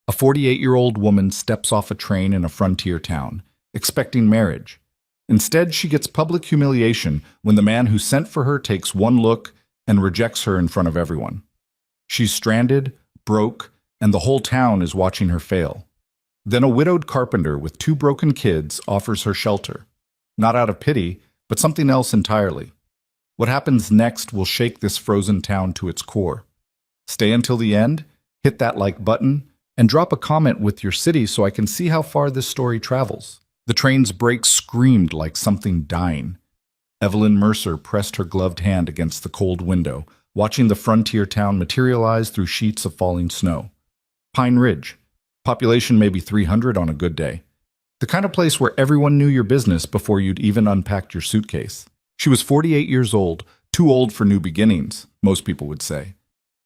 A 48-year-old woman steps off a train in a frontier town, expecting marriage. Instead, she gets public humiliation when the man who sent for her takes one look and rejects her in front of everyone. She's stranded, broke, and the whole town is watching her fail. Then a widowed carpenter with two broken kids offers her shelter. Not out of pity, but something else entirely. What happens next will shake this frozen town to its core. Stay until the end, hit that like button, and drop a comment with your city so I can see how far this story travels. The train's brakes screamed like something dying. Evelyn Mercer pressed her gloved hand against the cold window, watching the frontier town materialize through sheets of falling snow. Pine Ridge. Population maybe 300 on a good day. The kind of place where everyone knew your business before you'd even unpacked your suitcase. She was 48 years old, too old for new beginnings, most people would say.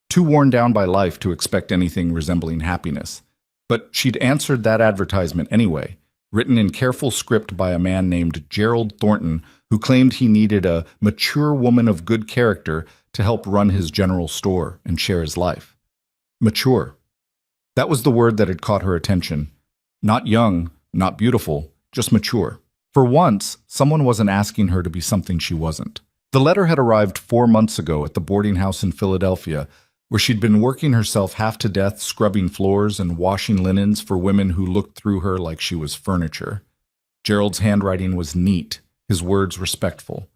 Too worn down by life to expect anything resembling happiness. But she'd answered that advertisement anyway, written in careful script by a man named Gerald Thornton, who claimed he needed a mature woman of good character to help run his general store and share his life. Mature. That was the word that had caught her attention. Not young, not beautiful, just mature. For once, someone wasn't asking her to be something she wasn't. The letter had arrived 4 months ago at the boarding house in Philadelphia, where she'd been working herself half to death scrubbing floors and washing linens for women who looked through her like she was furniture. Gerald's handwriting was neat, his words respectful.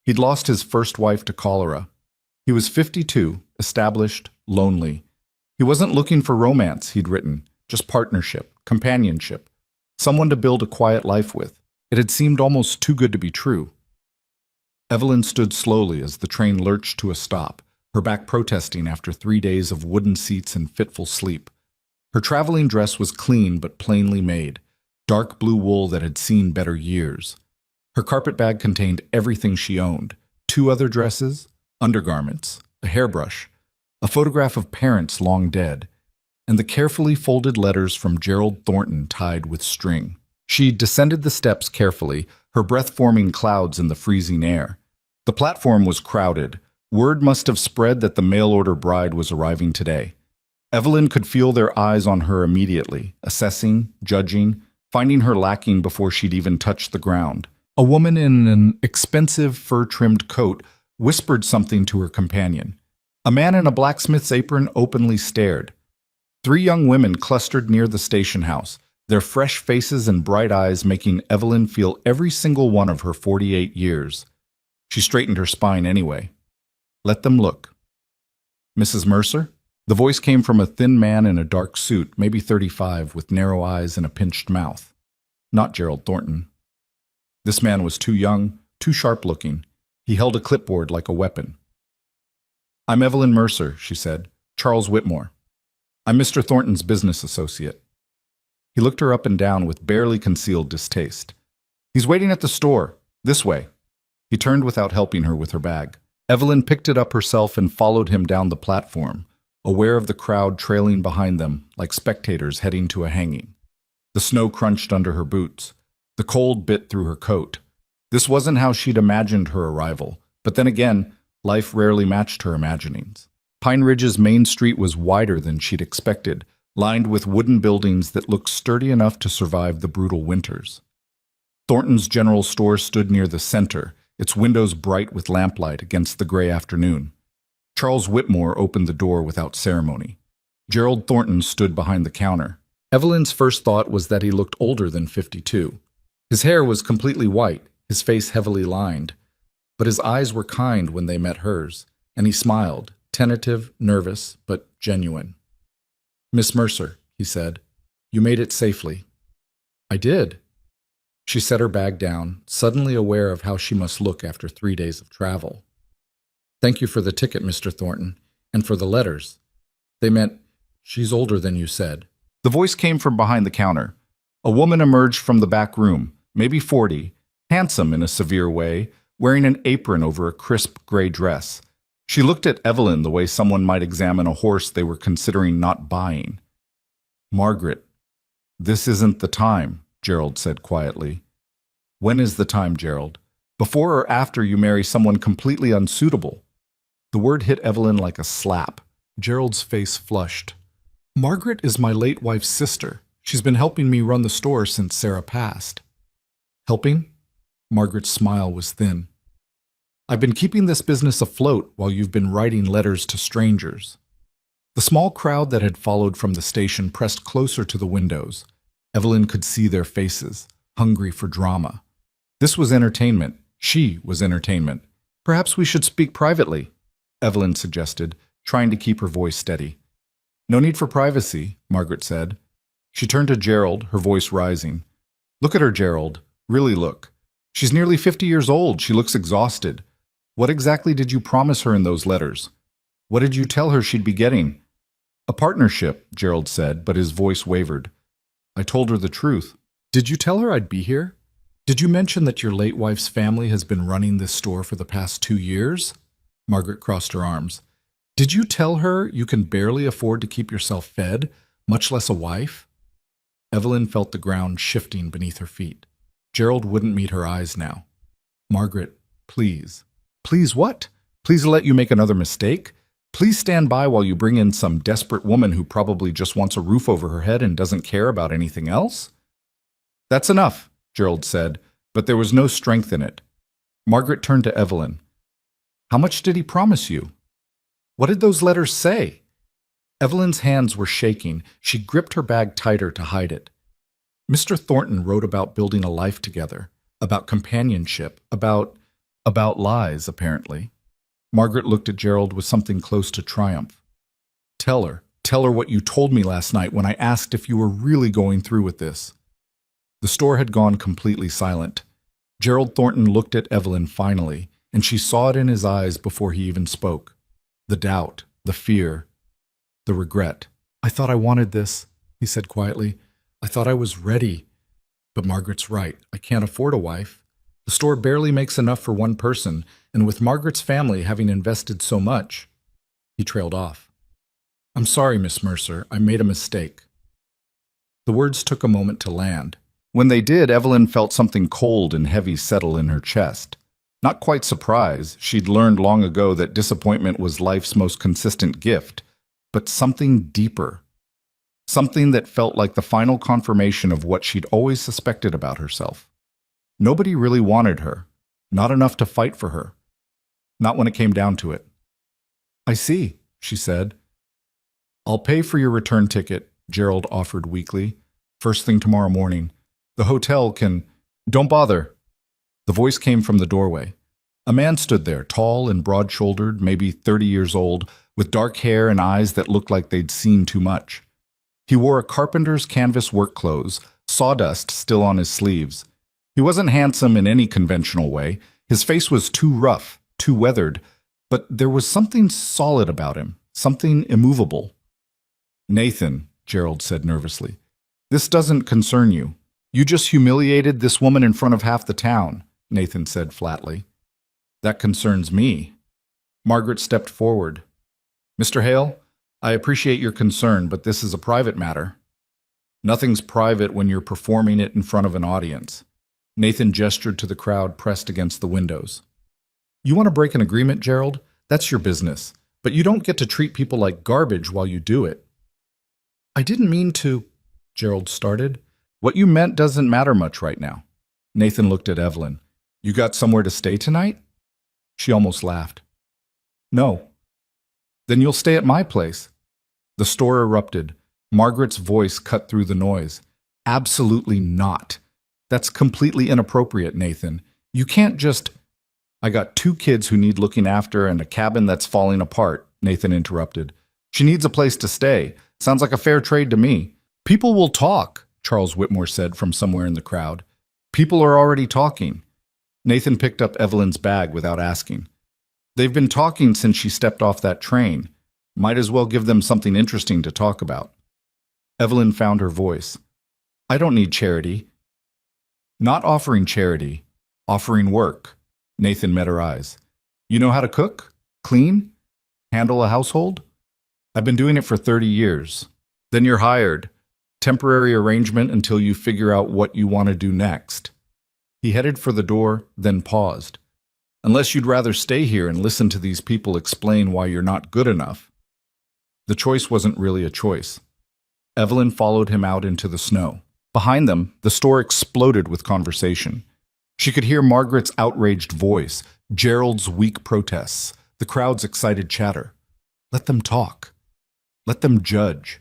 He'd lost his first wife to cholera. He was 52, established, lonely. He wasn't looking for romance, he'd written, just partnership, companionship, someone to build a quiet life with. It had seemed almost too good to be true. Evelyn stood slowly as the train lurched to a stop, her back protesting after 3 days of wooden seats and fitful sleep. Her traveling dress was clean but plainly made, dark blue wool that had seen better years. Her carpet bag contained everything she owned: 2 other dresses, undergarments, a hairbrush, a photograph of parents long dead, and the carefully folded letters from Gerald Thornton tied with string. She descended the steps carefully, her breath forming clouds in the freezing air. The platform was crowded. Word must have spread that the mail-order bride was arriving today. Evelyn could feel their eyes on her immediately, assessing, judging, finding her lacking before she'd even touched the ground. A woman in an expensive fur-trimmed coat whispered something to her companion. A man in a blacksmith's apron openly stared. 3 young women clustered near the station house, their fresh faces and bright eyes making Evelyn feel every single one of her 48 years. She straightened her spine anyway. Let them look. Mrs. Mercer? The voice came from a thin man in a dark suit, maybe 35, with narrow eyes and a pinched mouth. Not Gerald Thornton. This man was too young, too sharp-looking. He held a clipboard like a weapon. I'm Evelyn Mercer, she said. Charles Whitmore. I'm Mr. Thornton's business associate. He looked her up and down with barely concealed distaste. He's waiting at the store. This way. He turned without helping her with her bag. Evelyn picked it up herself and followed him down the platform, aware of the crowd trailing behind them like spectators heading to a hanging. The snow crunched under her boots. The cold bit through her coat. This wasn't how she'd imagined her arrival, but then again, life rarely matched her imaginings. Pine Ridge's main street was wider than she'd expected, lined with wooden buildings that looked sturdy enough to survive the brutal winters. Thornton's general store stood near the center, its windows bright with lamplight against the gray afternoon. Charles Whitmore opened the door without ceremony. Gerald Thornton stood behind the counter. Evelyn's first thought was that he looked older than 52. His hair was completely white, his face heavily lined, but his eyes were kind when they met hers, and he smiled, tentative, nervous, but genuine. Miss Mercer, he said, you made it safely. I did. She set her bag down, suddenly aware of how she must look after 3 days of travel. Thank you for the ticket, Mr. Thornton, and for the letters. They meant, she's older than you said. The voice came from behind the counter. A woman emerged from the back room, maybe 40, handsome in a severe way, wearing an apron over a crisp gray dress. She looked at Evelyn the way someone might examine a horse they were considering not buying. Margaret, this isn't the time, Gerald said quietly. When is the time, Gerald? Before or after you marry someone completely unsuitable? The word hit Evelyn like a slap. Gerald's face flushed. Margaret is my late wife's sister. She's been helping me run the store since Sarah passed. Helping? Margaret's smile was thin. I've been keeping this business afloat while you've been writing letters to strangers. The small crowd that had followed from the station pressed closer to the windows. Evelyn could see their faces, hungry for drama. This was entertainment. She was entertainment. Perhaps we should speak privately, Evelyn suggested, trying to keep her voice steady. No need for privacy, Margaret said. She turned to Gerald, her voice rising. Look at her, Gerald. Really look. She's nearly 50 years old. She looks exhausted. What exactly did you promise her in those letters? What did you tell her she'd be getting? A partnership, Gerald said, but his voice wavered. I told her the truth. Did you tell her I'd be here? Did you mention that your late wife's family has been running this store for the past 2 years? Margaret crossed her arms. Did you tell her you can barely afford to keep yourself fed, much less a wife? Evelyn felt the ground shifting beneath her feet. Gerald wouldn't meet her eyes now. Margaret, please. Please what? Please let you make another mistake? Please stand by while you bring in some desperate woman who probably just wants a roof over her head and doesn't care about anything else? That's enough, Gerald said, but there was no strength in it. Margaret turned to Evelyn. How much did he promise you? What did those letters say? Evelyn's hands were shaking. She gripped her bag tighter to hide it. Mr. Thornton wrote about building a life together, about companionship, about lies, apparently. Margaret looked at Gerald with something close to triumph. Tell her what you told me last night when I asked if you were really going through with this. The store had gone completely silent. Gerald Thornton looked at Evelyn finally, and she saw it in his eyes before he even spoke. The doubt, the fear, the regret. I thought I wanted this, he said quietly. I thought I was ready. But Margaret's right. I can't afford a wife. The store barely makes enough for one person, and with Margaret's family having invested so much, he trailed off. I'm sorry, Miss Mercer. I made a mistake. The words took a moment to land. When they did, Evelyn felt something cold and heavy settle in her chest. Not quite surprise. She'd learned long ago that disappointment was life's most consistent gift, but something deeper. Something that felt like the final confirmation of what she'd always suspected about herself. Nobody really wanted her. Not enough to fight for her. Not when it came down to it. I see, she said. I'll pay for your return ticket, Gerald offered weakly. First thing tomorrow morning. The hotel can... Don't bother. The voice came from the doorway. A man stood there, tall and broad-shouldered, maybe 30 years old, with dark hair and eyes that looked like they'd seen too much. He wore a carpenter's canvas work clothes, sawdust still on his sleeves. He wasn't handsome in any conventional way. His face was too rough, too weathered, but there was something solid about him, something immovable. Nathan, Gerald said nervously, this doesn't concern you. You just humiliated this woman in front of half the town, Nathan said flatly. That concerns me. Margaret stepped forward. Mr. Hale, I appreciate your concern, but this is a private matter. Nothing's private when you're performing it in front of an audience. Nathan gestured to the crowd pressed against the windows. You want to break an agreement, Gerald? That's your business. But you don't get to treat people like garbage while you do it. I didn't mean to, Gerald started. What you meant doesn't matter much right now. Nathan looked at Evelyn. You got somewhere to stay tonight? She almost laughed. No. Then you'll stay at my place. The store erupted. Margaret's voice cut through the noise. Absolutely not. That's completely inappropriate, Nathan. You can't just... I got 2 kids who need looking after and a cabin that's falling apart, Nathan interrupted. She needs a place to stay. Sounds like a fair trade to me. People will talk, Charles Whitmore said from somewhere in the crowd. People are already talking. Nathan picked up Evelyn's bag without asking. They've been talking since she stepped off that train. Might as well give them something interesting to talk about. Evelyn found her voice. I don't need charity. Not offering charity, offering work. Nathan met her eyes. You know how to cook? Clean? Handle a household? I've been doing it for 30 years. Then you're hired. Temporary arrangement until you figure out what you want to do next. He headed for the door, then paused. Unless you'd rather stay here and listen to these people explain why you're not good enough. The choice wasn't really a choice. Evelyn followed him out into the snow. Behind them, the store exploded with conversation. She could hear Margaret's outraged voice, Gerald's weak protests, the crowd's excited chatter. Let them talk. Let them judge.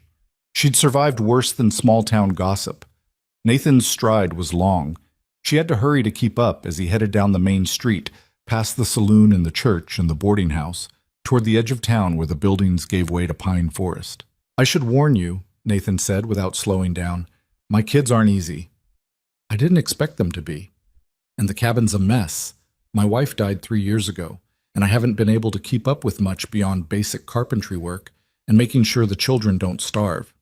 She'd survived worse than small-town gossip. Nathan's stride was long. She had to hurry to keep up as he headed down the main street, past the saloon and the church and the boarding house, toward the edge of town where the buildings gave way to pine forest. I should warn you, Nathan said without slowing down. My kids aren't easy. I didn't expect them to be. And the cabin's a mess. My wife died 3 years ago, and I haven't been able to keep up with much beyond basic carpentry work and making sure the children don't starve.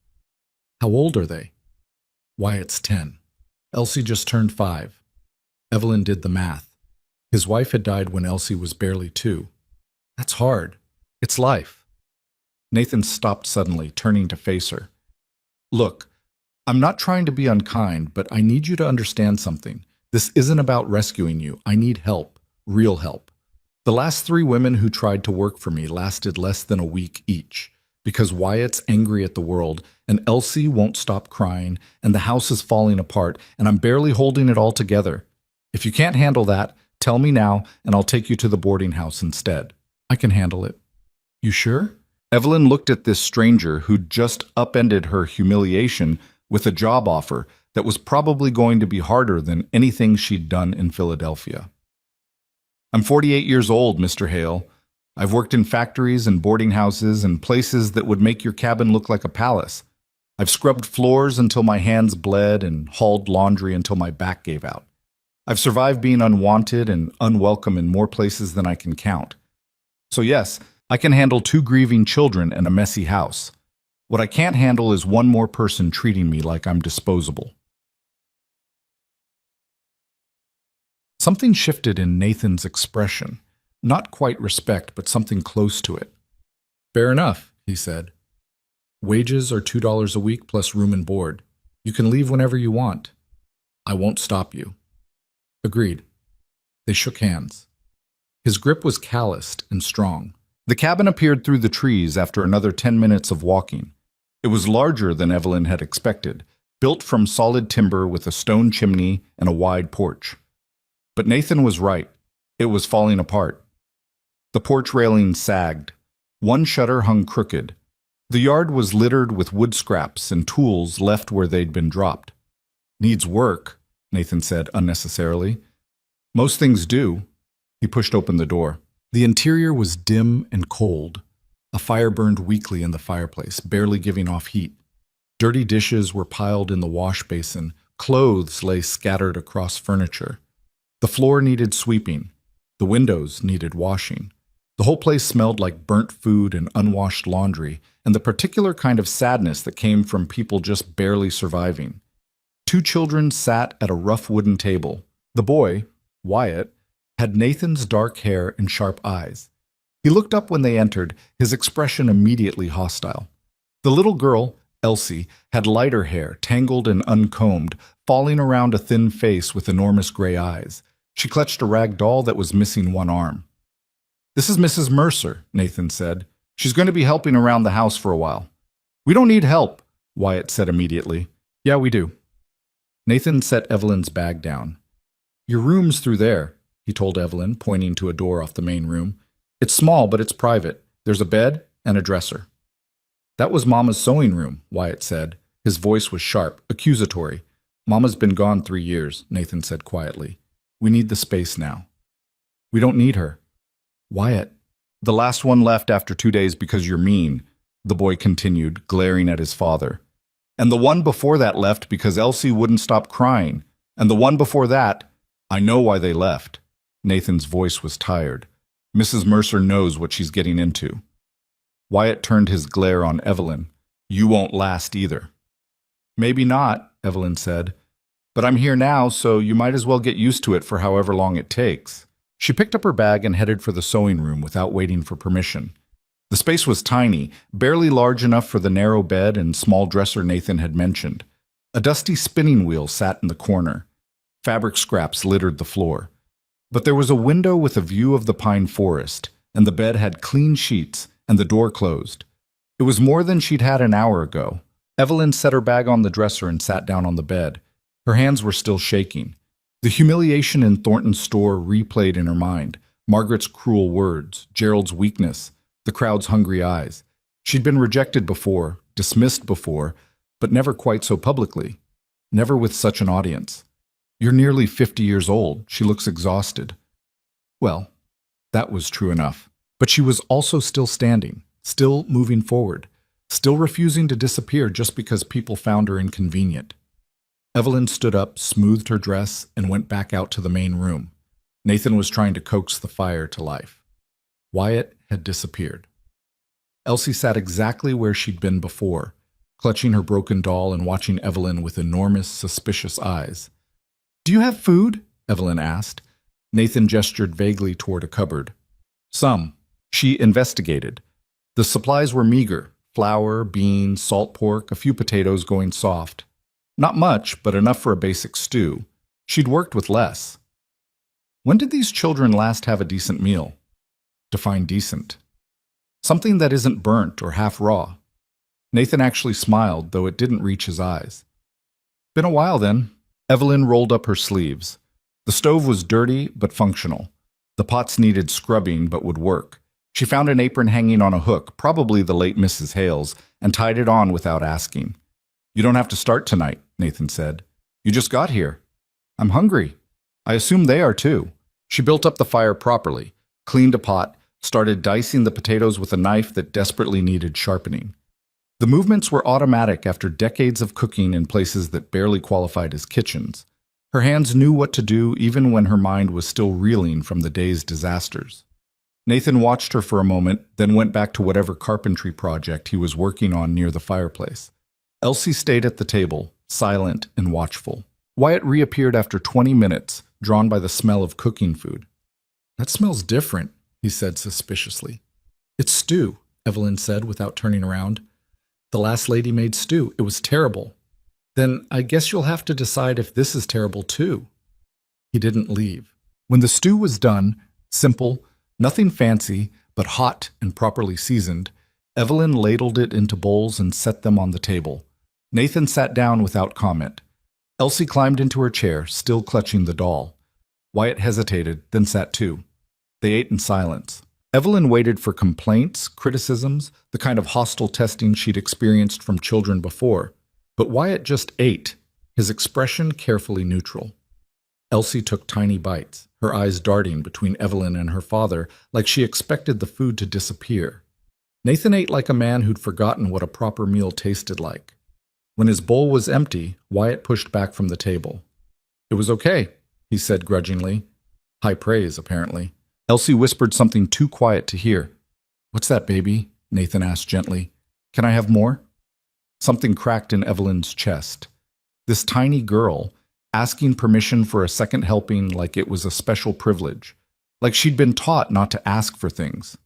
How old are they? Wyatt's 10. Elsie just turned 5. Evelyn did the math. His wife had died when Elsie was barely 2. That's hard. It's life. Nathan stopped suddenly, turning to face her. Look, I'm not trying to be unkind, but I need you to understand something. This isn't about rescuing you. I need help. Real help. The last 3 women who tried to work for me lasted less than a week each, because Wyatt's angry at the world, and Elsie won't stop crying, and the house is falling apart, and I'm barely holding it all together. If you can't handle that, tell me now, and I'll take you to the boarding house instead. I can handle it. You sure? Evelyn looked at this stranger who'd just upended her humiliation with a job offer that was probably going to be harder than anything she'd done in Philadelphia. I'm 48 years old, Mr. Hale. I've worked in factories and boarding houses and places that would make your cabin look like a palace. I've scrubbed floors until my hands bled and hauled laundry until my back gave out. I've survived being unwanted and unwelcome in more places than I can count. So yes, I can handle 2 grieving children and a messy house. What I can't handle is one more person treating me like I'm disposable. Something shifted in Nathan's expression. Not quite respect, but something close to it. Fair enough, he said. Wages are $2 a week plus room and board. You can leave whenever you want. I won't stop you. Agreed. They shook hands. His grip was calloused and strong. The cabin appeared through the trees after another 10 minutes of walking. It was larger than Evelyn had expected, built from solid timber with a stone chimney and a wide porch. But Nathan was right. It was falling apart. The porch railing sagged. One shutter hung crooked. The yard was littered with wood scraps and tools left where they'd been dropped. Needs work, Nathan said unnecessarily. Most things do. He pushed open the door. The interior was dim and cold. A fire burned weakly in the fireplace, barely giving off heat. Dirty dishes were piled in the wash basin. Clothes lay scattered across furniture. The floor needed sweeping. The windows needed washing. The whole place smelled like burnt food and unwashed laundry, and the particular kind of sadness that came from people just barely surviving. 2 children sat at a rough wooden table. The boy, Wyatt, had Nathan's dark hair and sharp eyes. He looked up when they entered, his expression immediately hostile. The little girl, Elsie, had lighter hair, tangled and uncombed, falling around a thin face with enormous gray eyes. She clutched a rag doll that was missing one arm. This is Mrs. Mercer, Nathan said. She's going to be helping around the house for a while. We don't need help, Wyatt said immediately. Yeah, we do. Nathan set Evelyn's bag down. Your room's through there, he told Evelyn, pointing to a door off the main room. It's small, but it's private. There's a bed and a dresser. That was Mama's sewing room, Wyatt said. His voice was sharp, accusatory. Mama's been gone 3 years, Nathan said quietly. We need the space now. We don't need her. Wyatt. The last one left after 2 days because you're mean, the boy continued, glaring at his father. And the one before that left because Elsie wouldn't stop crying. And the one before that, I know why they left. Nathan's voice was tired. Mrs. Mercer knows what she's getting into. Wyatt turned his glare on Evelyn. You won't last either. Maybe not, Evelyn said. But I'm here now, so you might as well get used to it for however long it takes. She picked up her bag and headed for the sewing room without waiting for permission. The space was tiny, barely large enough for the narrow bed and small dresser Nathan had mentioned. A dusty spinning wheel sat in the corner. Fabric scraps littered the floor. But there was a window with a view of the pine forest, and the bed had clean sheets and the door closed. It was more than she'd had an hour ago. Evelyn set her bag on the dresser and sat down on the bed. Her hands were still shaking. The humiliation in Thornton's store replayed in her mind. Margaret's cruel words, Gerald's weakness, the crowd's hungry eyes. She'd been rejected before, dismissed before, but never quite so publicly. Never with such an audience. You're nearly 50 years old. She looks exhausted. Well, that was true enough. But she was also still standing, still moving forward, still refusing to disappear just because people found her inconvenient. Evelyn stood up, smoothed her dress, and went back out to the main room. Nathan was trying to coax the fire to life. Wyatt had disappeared. Elsie sat exactly where she'd been before, clutching her broken doll and watching Evelyn with enormous, suspicious eyes. "Do you have food?" Evelyn asked. Nathan gestured vaguely toward a cupboard. "Some." She investigated. The supplies were meager: flour, beans, salt pork, a few potatoes going soft. Not much, but enough for a basic stew. She'd worked with less. When did these children last have a decent meal? Define decent. Something that isn't burnt or half raw. Nathan actually smiled, though it didn't reach his eyes. Been a while then. Evelyn rolled up her sleeves. The stove was dirty but functional. The pots needed scrubbing but would work. She found an apron hanging on a hook, probably the late Mrs. Hale's, and tied it on without asking. "You don't have to start tonight," Nathan said. "You just got here." "I'm hungry." "I assume they are too." She built up the fire properly, cleaned a pot, started dicing the potatoes with a knife that desperately needed sharpening. The movements were automatic after decades of cooking in places that barely qualified as kitchens. Her hands knew what to do even when her mind was still reeling from the day's disasters. Nathan watched her for a moment, then went back to whatever carpentry project he was working on near the fireplace. Elsie stayed at the table, silent and watchful. Wyatt reappeared after 20 minutes, drawn by the smell of cooking food. "That smells different," he said suspiciously. "It's stew," Evelyn said without turning around. "The last lady made stew. It was terrible." "Then I guess you'll have to decide if this is terrible too." He didn't leave. When the stew was done, simple, nothing fancy, but hot and properly seasoned, Evelyn ladled it into bowls and set them on the table. Nathan sat down without comment. Elsie climbed into her chair, still clutching the doll. Wyatt hesitated, then sat too. They ate in silence. Evelyn waited for complaints, criticisms, the kind of hostile testing she'd experienced from children before. But Wyatt just ate, his expression carefully neutral. Elsie took tiny bites, her eyes darting between Evelyn and her father like she expected the food to disappear. Nathan ate like a man who'd forgotten what a proper meal tasted like. When his bowl was empty, Wyatt pushed back from the table. "It was okay," he said grudgingly. High praise, apparently. Elsie whispered something too quiet to hear. "What's that, baby?" Nathan asked gently. "Can I have more?" Something cracked in Evelyn's chest. This tiny girl, asking permission for a second helping like it was a special privilege, like she'd been taught not to ask for things.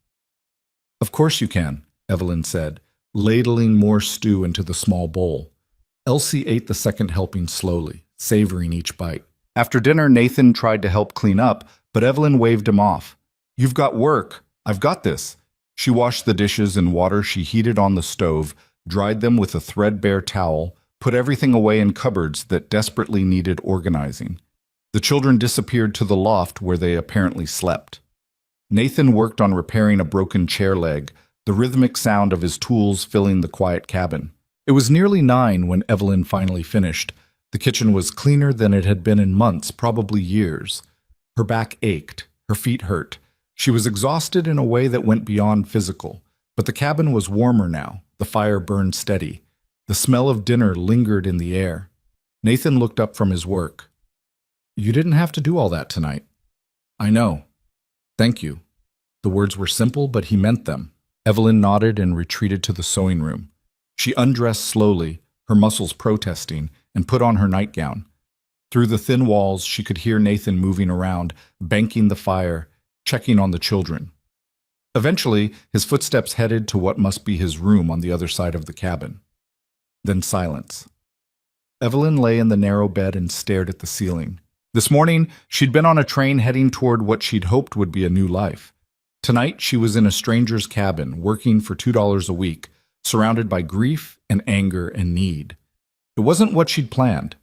"Of course you can," Evelyn said, ladling more stew into the small bowl. Elsie ate the second helping slowly, savoring each bite. After dinner, Nathan tried to help clean up, but Evelyn waved him off. "You've got work. I've got this." She washed the dishes in water she heated on the stove, dried them with a threadbare towel, put everything away in cupboards that desperately needed organizing. The children disappeared to the loft where they apparently slept. Nathan worked on repairing a broken chair leg, the rhythmic sound of his tools filling the quiet cabin. It was nearly 9 when Evelyn finally finished. The kitchen was cleaner than it had been in months, probably years. Her back ached, her feet hurt. She was exhausted in a way that went beyond physical. But the cabin was warmer now. The fire burned steady. The smell of dinner lingered in the air. Nathan looked up from his work. "You didn't have to do all that tonight." "I know. Thank you." The words were simple, but he meant them. Evelyn nodded and retreated to the sewing room. She undressed slowly, her muscles protesting, and put on her nightgown. Through the thin walls, she could hear Nathan moving around, banking the fire, checking on the children. Eventually, his footsteps headed to what must be his room on the other side of the cabin. Then silence. Evelyn lay in the narrow bed and stared at the ceiling. This morning, she'd been on a train heading toward what she'd hoped would be a new life. Tonight, she was in a stranger's cabin, working for $2 a week, surrounded by grief and anger and need. It wasn't what she'd planned,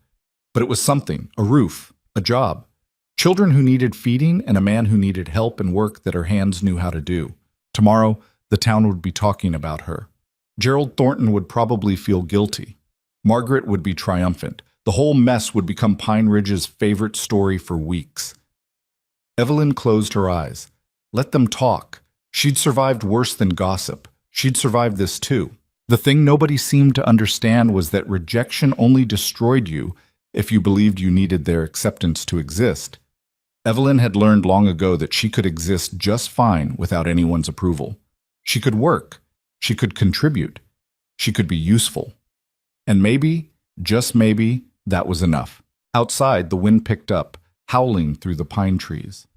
but it was something, a roof, a job, children who needed feeding, and a man who needed help and work that her hands knew how to do. Tomorrow, the town would be talking about her. Gerald Thornton would probably feel guilty. Margaret would be triumphant. The whole mess would become Pine Ridge's favorite story for weeks. Evelyn closed her eyes. Let them talk. She'd survived worse than gossip. She'd survived this too. The thing nobody seemed to understand was that rejection only destroyed you if you believed you needed their acceptance to exist. Evelyn had learned long ago that she could exist just fine without anyone's approval. She could work. She could contribute. She could be useful. And maybe, just maybe, that was enough. Outside, the wind picked up, howling through the pine trees.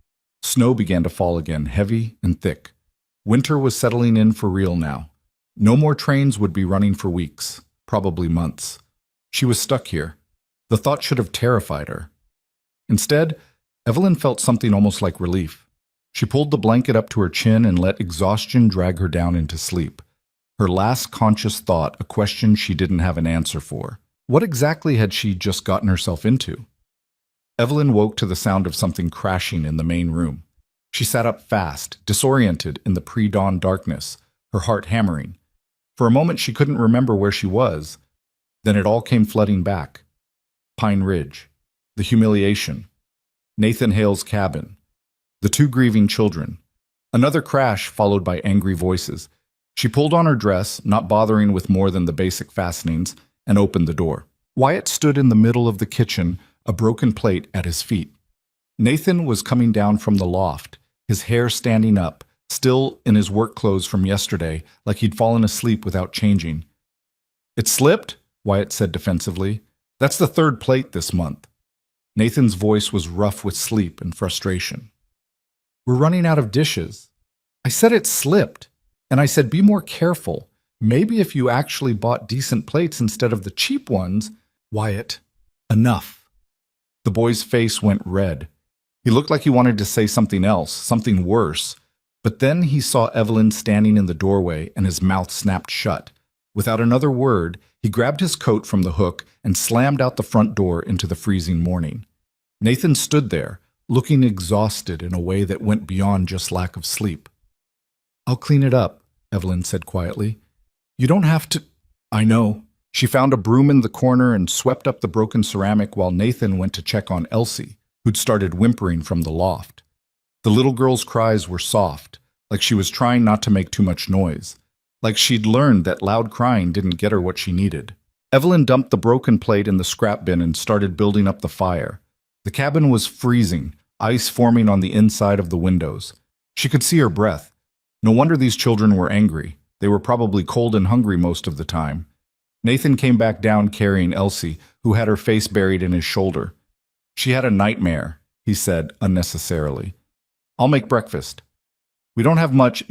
Snow began to fall again, heavy and thick. Winter was settling in for real now. No more trains would be running for weeks, probably months. She was stuck here. The thought should have terrified her. Instead, Evelyn felt something almost like relief. She pulled the blanket up to her chin and let exhaustion drag her down into sleep. Her last conscious thought, a question she didn't have an answer for. What exactly had she just gotten herself into? Evelyn woke to the sound of something crashing in the main room. She sat up fast, disoriented in the pre-dawn darkness, her heart hammering. For a moment she couldn't remember where she was. Then it all came flooding back. Pine Ridge, the humiliation, Nathan Hale's cabin, the two grieving children. Another crash followed by angry voices. She pulled on her dress, not bothering with more than the basic fastenings, and opened the door. Wyatt stood in the middle of the kitchen, a broken plate at his feet. Nathan was coming down from the loft, his hair standing up, still in his work clothes from yesterday, like he'd fallen asleep without changing. "It slipped?" Wyatt said defensively. "That's the third plate this month." Nathan's voice was rough with sleep and frustration. "We're running out of dishes." "I said it slipped. And I said be more careful. Maybe if you actually bought decent plates instead of the cheap ones." "Wyatt, enough." The boy's face went red. He looked like he wanted to say something else, something worse. But then he saw Evelyn standing in the doorway and his mouth snapped shut. Without another word, he grabbed his coat from the hook and slammed out the front door into the freezing morning. Nathan stood there, looking exhausted in a way that went beyond just lack of sleep. "I'll clean it up," Evelyn said quietly. "You don't have to—" "I know." She found a broom in the corner and swept up the broken ceramic while Nathan went to check on Elsie, who'd started whimpering from the loft. The little girl's cries were soft, like she was trying not to make too much noise, like she'd learned that loud crying didn't get her what she needed. Evelyn dumped the broken plate in the scrap bin and started building up the fire. The cabin was freezing, ice forming on the inside of the windows. She could see her breath. No wonder these children were angry. They were probably cold and hungry most of the time. Nathan came back down carrying Elsie, who had her face buried in his shoulder. "She had a nightmare," he said unnecessarily. "I'll make breakfast." "We don't have much.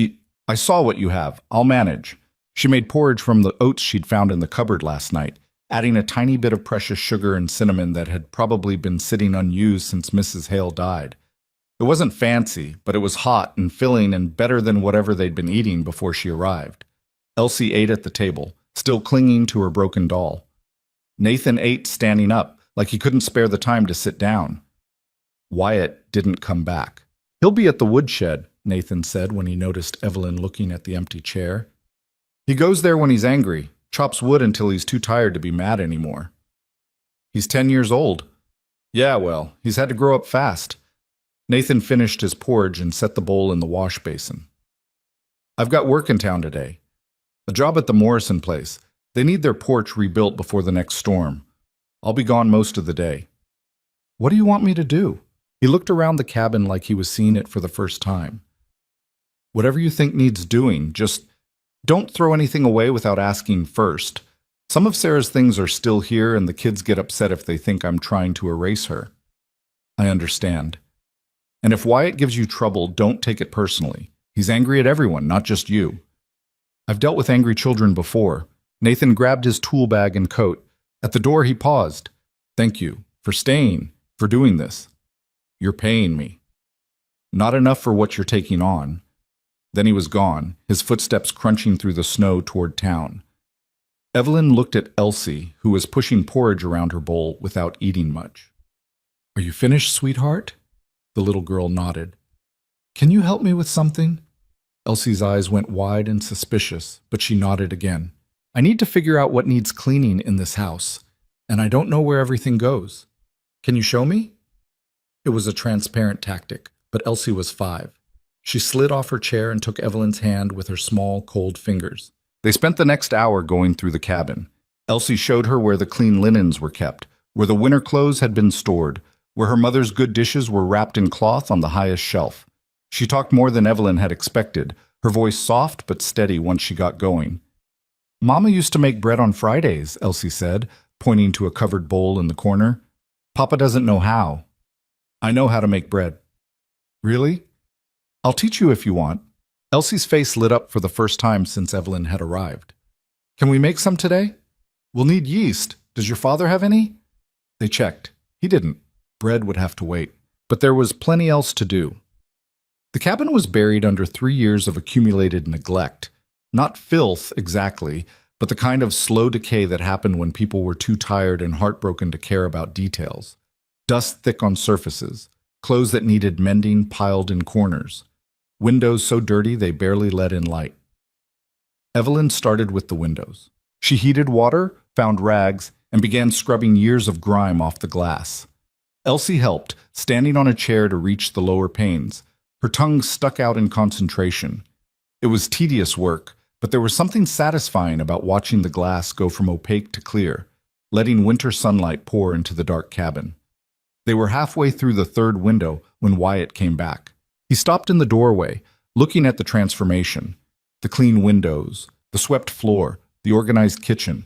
I saw what you have. I'll manage." She made porridge from the oats she'd found in the cupboard last night, adding a tiny bit of precious sugar and cinnamon that had probably been sitting unused since Mrs. Hale died. It wasn't fancy, but it was hot and filling and better than whatever they'd been eating before she arrived. Elsie ate at the table, still clinging to her broken doll. Nathan ate standing up, like he couldn't spare the time to sit down. Wyatt didn't come back. "He'll be at the woodshed," Nathan said when he noticed Evelyn looking at the empty chair. "He goes there when he's angry, chops wood until he's too tired to be mad anymore." "He's 10 years old." "Yeah, well, he's had to grow up fast." Nathan finished his porridge and set the bowl in the wash basin. "I've got work in town today. A job at the Morrison place. They need their porch rebuilt before the next storm. I'll be gone most of the day." "What do you want me to do?" He looked around the cabin like he was seeing it for the first time. "Whatever you think needs doing, just don't throw anything away without asking first. Some of Sarah's things are still here and the kids get upset if they think I'm trying to erase her." "I understand. And if Wyatt gives you trouble, don't take it personally. He's angry at everyone, not just you." "I've dealt with angry children before." Nathan grabbed his tool bag and coat. At the door he paused. "Thank you. For staying. For doing this. You're paying me. Not enough for what you're taking on. Then he was gone, his footsteps crunching through the snow toward town. Evelyn looked at Elsie, who was pushing porridge around her bowl without eating much. "Are you finished, sweetheart?" The little girl nodded. "Can you help me with something?" Elsie's eyes went wide and suspicious, but she nodded again. "I need to figure out what needs cleaning in this house, and I don't know where everything goes. Can you show me?" It was a transparent tactic, but Elsie was 5. She slid off her chair and took Evelyn's hand with her small, cold fingers. They spent the next hour going through the cabin. Elsie showed her where the clean linens were kept, where the winter clothes had been stored, where her mother's good dishes were wrapped in cloth on the highest shelf. She talked more than Evelyn had expected, her voice soft but steady once she got going. "Mama used to make bread on Fridays," Elsie said, pointing to a covered bowl in the corner. "Papa doesn't know how." "I know how to make bread." "Really? I'll teach you if you want." Elsie's face lit up for the first time since Evelyn had arrived. "Can we make some today? We'll need yeast. Does your father have any?" They checked. He didn't. Bread would have to wait. But there was plenty else to do. The cabin was buried under 3 years of accumulated neglect. Not filth, exactly, but the kind of slow decay that happened when people were too tired and heartbroken to care about details. Dust thick on surfaces, clothes that needed mending piled in corners, windows so dirty they barely let in light. Evelyn started with the windows. She heated water, found rags, and began scrubbing years of grime off the glass. Elsie helped, standing on a chair to reach the lower panes. Her tongue stuck out in concentration. It was tedious work, but there was something satisfying about watching the glass go from opaque to clear, letting winter sunlight pour into the dark cabin. They were halfway through the third window when Wyatt came back. He stopped in the doorway, looking at the transformation, the clean windows, the swept floor, the organized kitchen.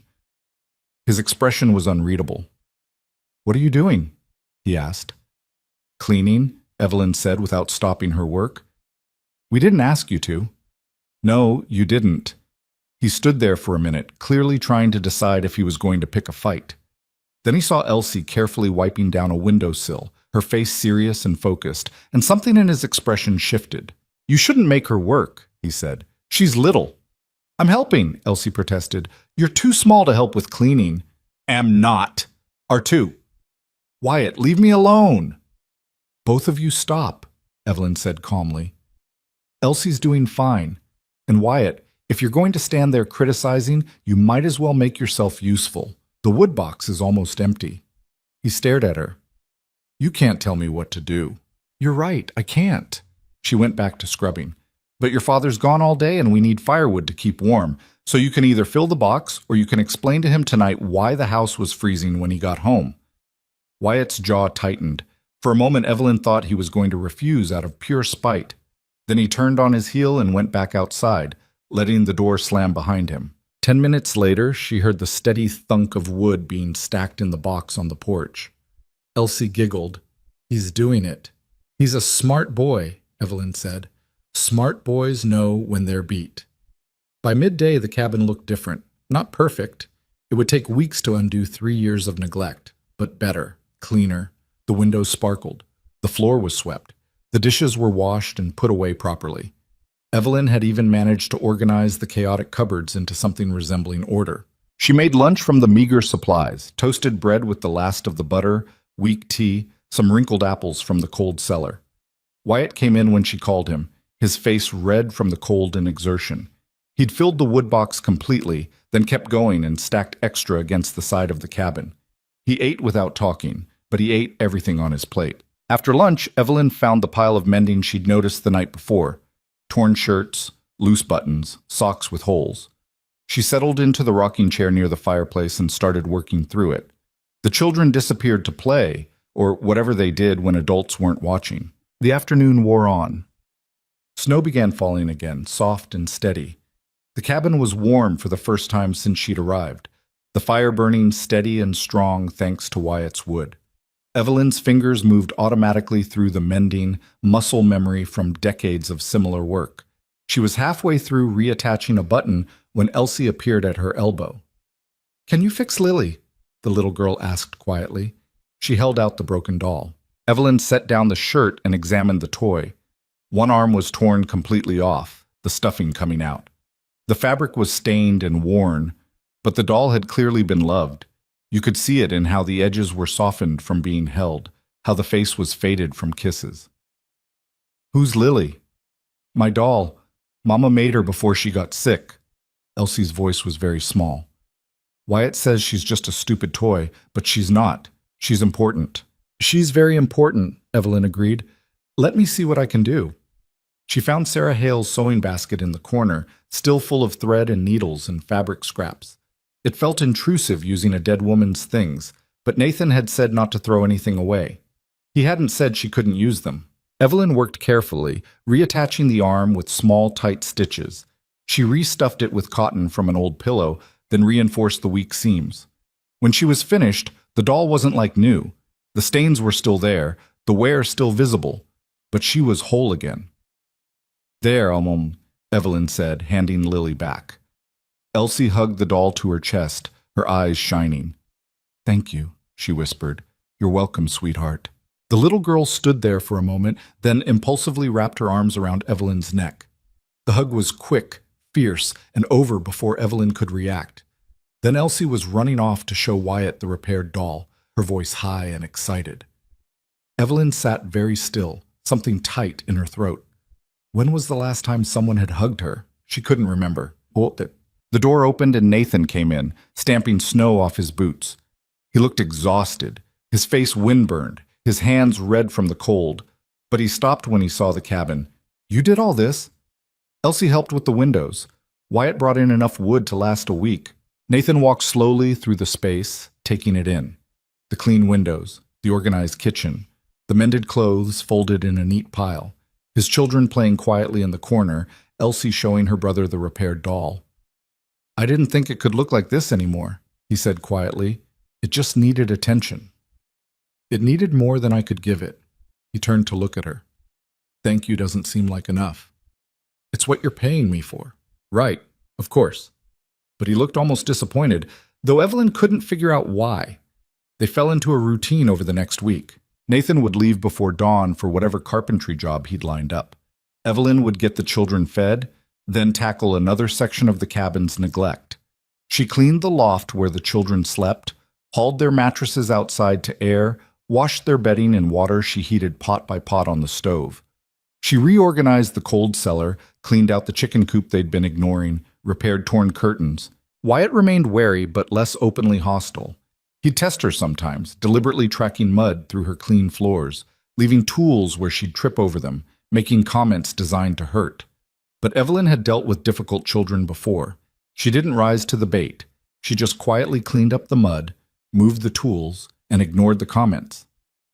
His expression was unreadable. "What are you doing?" he asked. "Cleaning," Evelyn said without stopping her work. "We didn't ask you to." "No, you didn't." He stood there for a minute, clearly trying to decide if he was going to pick a fight. Then he saw Elsie carefully wiping down a windowsill, her face serious and focused, and something in his expression shifted. "You shouldn't make her work," he said. "She's little." "I'm helping," Elsie protested. "You're too small to help with cleaning." "Am not." "Are too." "Wyatt, leave me alone." "Both of you stop," Evelyn said calmly. "Elsie's doing fine. And Wyatt, if you're going to stand there criticizing, you might as well make yourself useful. The wood box is almost empty." He stared at her. "You can't tell me what to do." "You're right, I can't." She went back to scrubbing. "But your father's gone all day and we need firewood to keep warm, so you can either fill the box or you can explain to him tonight why the house was freezing when he got home." Wyatt's jaw tightened. For a moment Evelyn thought he was going to refuse out of pure spite. Then he turned on his heel and went back outside, letting the door slam behind him. 10 minutes later, she heard the steady thunk of wood being stacked in the box on the porch. Elsie giggled. "He's doing it." "He's a smart boy," Evelyn said. "Smart boys know when they're beat." By midday, the cabin looked different. Not perfect. It would take weeks to undo 3 years of neglect, but better, cleaner. The windows sparkled. The floor was swept. The dishes were washed and put away properly. Evelyn had even managed to organize the chaotic cupboards into something resembling order. She made lunch from the meager supplies, toasted bread with the last of the butter, weak tea, some wrinkled apples from the cold cellar. Wyatt came in when she called him, his face red from the cold and exertion. He'd filled the wood box completely, then kept going and stacked extra against the side of the cabin. He ate without talking, but he ate everything on his plate. After lunch, Evelyn found the pile of mending she'd noticed the night before. Torn shirts, loose buttons, socks with holes. She settled into the rocking chair near the fireplace and started working through it. The children disappeared to play, or whatever they did when adults weren't watching. The afternoon wore on. Snow began falling again, soft and steady. The cabin was warm for the first time since she'd arrived, the fire burning steady and strong thanks to Wyatt's wood. Evelyn's fingers moved automatically through the mending, muscle memory from decades of similar work. She was halfway through reattaching a button when Elsie appeared at her elbow. "Can you fix Lily?" the little girl asked quietly. She held out the broken doll. Evelyn set down the shirt and examined the toy. One arm was torn completely off, the stuffing coming out. The fabric was stained and worn, but the doll had clearly been loved. You could see it in how the edges were softened from being held, how the face was faded from kisses. "Who's Lily?" "My doll. Mama made her before she got sick." Elsie's voice was very small. "Wyatt says she's just a stupid toy, but she's not. She's important." "She's very important," Evelyn agreed. "Let me see what I can do." She found Sarah Hale's sewing basket in the corner, still full of thread and needles and fabric scraps. It felt intrusive using a dead woman's things, but Nathan had said not to throw anything away. He hadn't said she couldn't use them. Evelyn worked carefully, reattaching the arm with small, tight stitches. She restuffed it with cotton from an old pillow, then reinforced the weak seams. When she was finished, the doll wasn't like new. The stains were still there, the wear still visible, but she was whole again. "There, Evelyn said, handing Lily back. Elsie hugged the doll to her chest, her eyes shining. "Thank you," she whispered. "You're welcome, sweetheart." The little girl stood there for a moment, then impulsively wrapped her arms around Evelyn's neck. The hug was quick, fierce, and over before Evelyn could react. Then Elsie was running off to show Wyatt the repaired doll, her voice high and excited. Evelyn sat very still, something tight in her throat. When was the last time someone had hugged her? She couldn't remember. The door opened and Nathan came in, stamping snow off his boots. He looked exhausted, his face windburned, his hands red from the cold. But he stopped when he saw the cabin. "You did all this?" Elsie helped with the windows. Wyatt brought in enough wood to last a week. Nathan walked slowly through the space, taking it in. The clean windows, the organized kitchen, the mended clothes folded in a neat pile, his children playing quietly in the corner, Elsie showing her brother the repaired doll. "I didn't think it could look like this anymore," he said quietly. "It just needed attention." "It needed more than I could give it." He turned to look at her. "Thank you doesn't seem like enough." "It's what you're paying me for." "Right, of course." But he looked almost disappointed, though Evelyn couldn't figure out why. They fell into a routine over the next week. Nathan would leave before dawn for whatever carpentry job he'd lined up. Evelyn would get the children fed, then tackle another section of the cabin's neglect. She cleaned the loft where the children slept, hauled their mattresses outside to air, washed their bedding in water she heated pot by pot on the stove. She reorganized the cold cellar, cleaned out the chicken coop they'd been ignoring, repaired torn curtains. Wyatt remained wary but less openly hostile. He'd test her sometimes, deliberately tracking mud through her clean floors, leaving tools where she'd trip over them, making comments designed to hurt. But Evelyn had dealt with difficult children before. She didn't rise to the bait. She just quietly cleaned up the mud, moved the tools, and ignored the comments.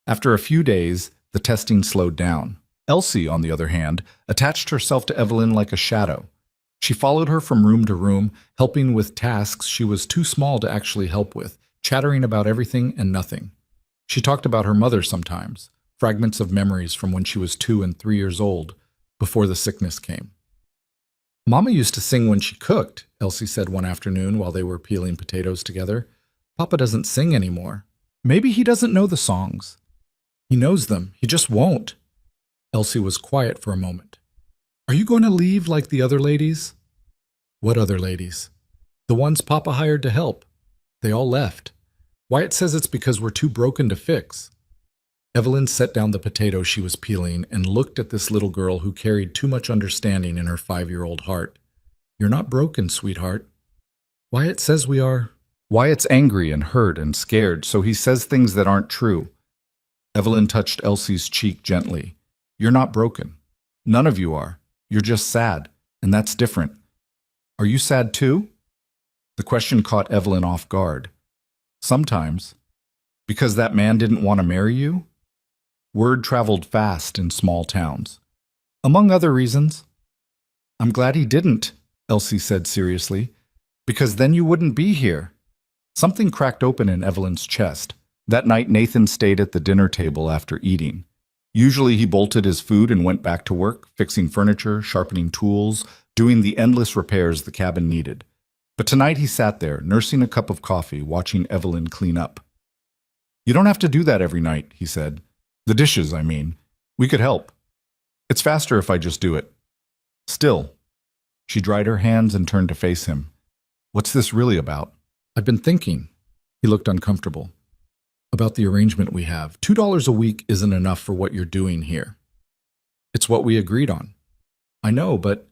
After a few days, the testing slowed down. Elsie, on the other hand, attached herself to Evelyn like a shadow. She followed her from room to room, helping with tasks she was too small to actually help with, chattering about everything and nothing. She talked about her mother sometimes, fragments of memories from when she was 2 and 3 years old, before the sickness came. "Mama used to sing when she cooked," Elsie said one afternoon while they were peeling potatoes together. "Papa doesn't sing anymore. Maybe he doesn't know the songs." "He knows them, he just won't." Elsie was quiet for a moment. "Are you going to leave like the other ladies?" "What other ladies?" "The ones Papa hired to help. They all left. Wyatt says it's because we're too broken to fix." Evelyn set down the potato she was peeling and looked at this little girl who carried too much understanding in her 5-year-old heart. "You're not broken, sweetheart. Wyatt says we are." "Wyatt's angry and hurt and scared, so he says things that aren't true." Evelyn touched Elsie's cheek gently. "You're not broken. None of you are. You're just sad, and that's different." "Are you sad too?" The question caught Evelyn off guard. "Sometimes. Because that man didn't want to marry you?" Word traveled fast in small towns. "Among other reasons." "I'm glad he didn't," Elsie said seriously, "because then you wouldn't be here." Something cracked open in Evelyn's chest. That night Nathan stayed at the dinner table after eating. Usually he bolted his food and went back to work, fixing furniture, sharpening tools, doing the endless repairs the cabin needed. But tonight he sat there, nursing a cup of coffee, watching Evelyn clean up. "You don't have to do that every night," he said. "The dishes, I mean. We could help. It's faster if I just do it." Still, She dried her hands and turned to face him. What's this really about? I've been thinking. He looked uncomfortable. About the arrangement we have. $2 a week isn't enough for what you're doing here. It's what we agreed on. I know, but...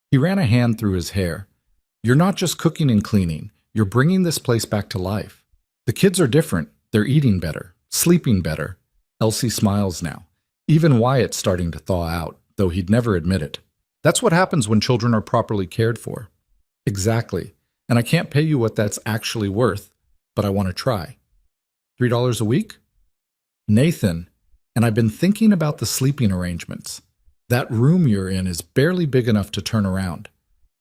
He ran a hand through his hair. You're not just cooking and cleaning. You're bringing this place back to life. The kids are different. They're eating better, sleeping better. Elsie smiles now. Even Wyatt's starting to thaw out, though he'd never admit it. That's what happens when children are properly cared for. Exactly. And I can't pay you what that's actually worth, but I want to try. $3 a week? Nathan, and I've been thinking about the sleeping arrangements. That room you're in is barely big enough to turn around.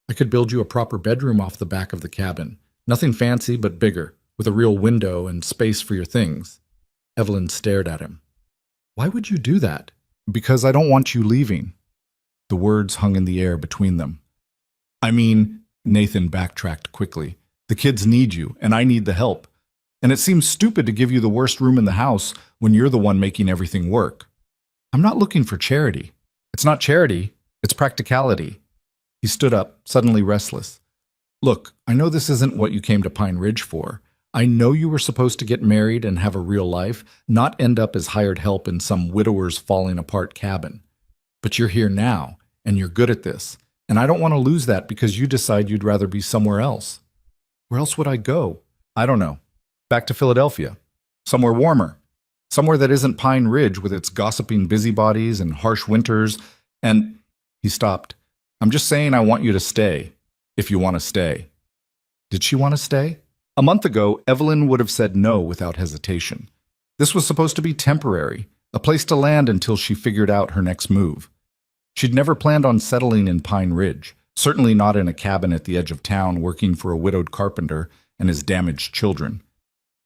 I could build you a proper bedroom off the back of the cabin. Nothing fancy, but bigger, with a real window and space for your things. Evelyn stared at him. Why would you do that? Because I don't want you leaving. The words hung in the air between them. I mean, Nathan backtracked quickly. The kids need you, and I need the help. And it seems stupid to give you the worst room in the house when you're the one making everything work. I'm not looking for charity. It's not charity, it's practicality. He stood up, suddenly restless. Look, I know this isn't what you came to Pine Ridge for. I know you were supposed to get married and have a real life, not end up as hired help in some widower's falling apart cabin. But you're here now, and you're good at this, and I don't want to lose that because you decide you'd rather be somewhere else. Where else would I go? I don't know. Back to Philadelphia. Somewhere warmer. Somewhere that isn't Pine Ridge with its gossiping busybodies and harsh winters, and... He stopped. I'm just saying I want you to stay, if you want to stay. Did she want to stay? A month ago, Evelyn would have said no without hesitation. This was supposed to be temporary, a place to land until she figured out her next move. She'd never planned on settling in Pine Ridge, certainly not in a cabin at the edge of town working for a widowed carpenter and his damaged children.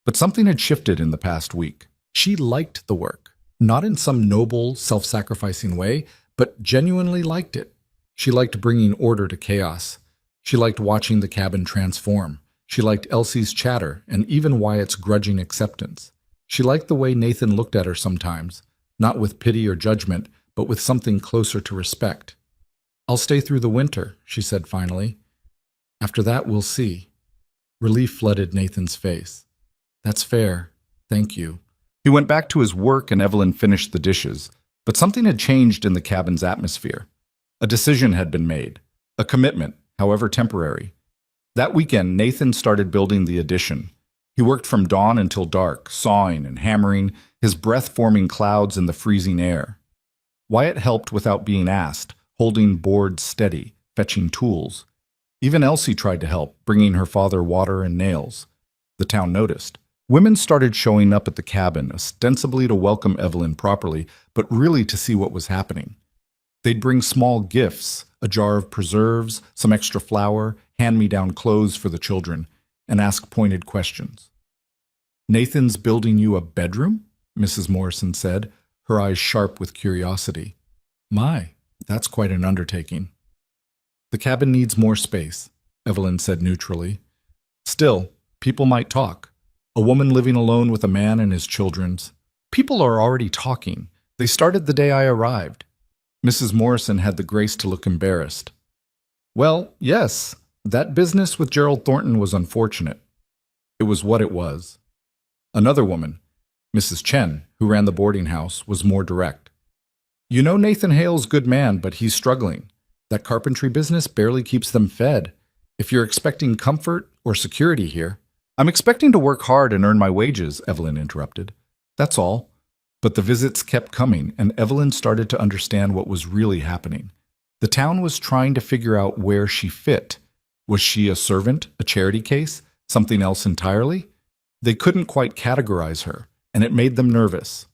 But something had shifted in the past week. She liked the work, not in some noble, self-sacrificing way, but genuinely liked it. She liked bringing order to chaos. She liked watching the cabin transform. She liked Elsie's chatter and even Wyatt's grudging acceptance. She liked the way Nathan looked at her sometimes, not with pity or judgment, but with something closer to respect. I'll stay through the winter, she said finally. After that, we'll see. Relief flooded Nathan's face. That's fair. Thank you. He went back to his work and Evelyn finished the dishes, but something had changed in the cabin's atmosphere. A decision had been made, a commitment, however temporary. That weekend, Nathan started building the addition. He worked from dawn until dark, sawing and hammering, his breath forming clouds in the freezing air. Wyatt helped without being asked, holding boards steady, fetching tools. Even Elsie tried to help, bringing her father water and nails. The town noticed. Women started showing up at the cabin, ostensibly to welcome Evelyn properly, but really to see what was happening. They'd bring small gifts, a jar of preserves, some extra flour, hand-me-down clothes for the children, and ask pointed questions. Nathan's building you a bedroom? Mrs. Morrison said, her eyes sharp with curiosity. My, that's quite an undertaking. The cabin needs more space, Evelyn said neutrally. Still, people might talk. A woman living alone with a man and his children's. People are already talking. They started the day I arrived. Mrs. Morrison had the grace to look embarrassed. Well, yes, that business with Gerald Thornton was unfortunate. It was what it was. Another woman, Mrs. Chen, who ran the boarding house, was more direct. You know Nathan Hale's a good man, but he's struggling. That carpentry business barely keeps them fed. If you're expecting comfort or security here... I'm expecting to work hard and earn my wages, Evelyn interrupted. That's all. But the visits kept coming, and Evelyn started to understand what was really happening. The town was trying to figure out where she fit. Was she a servant, a charity case, something else entirely? They couldn't quite categorize her, and it made them nervous.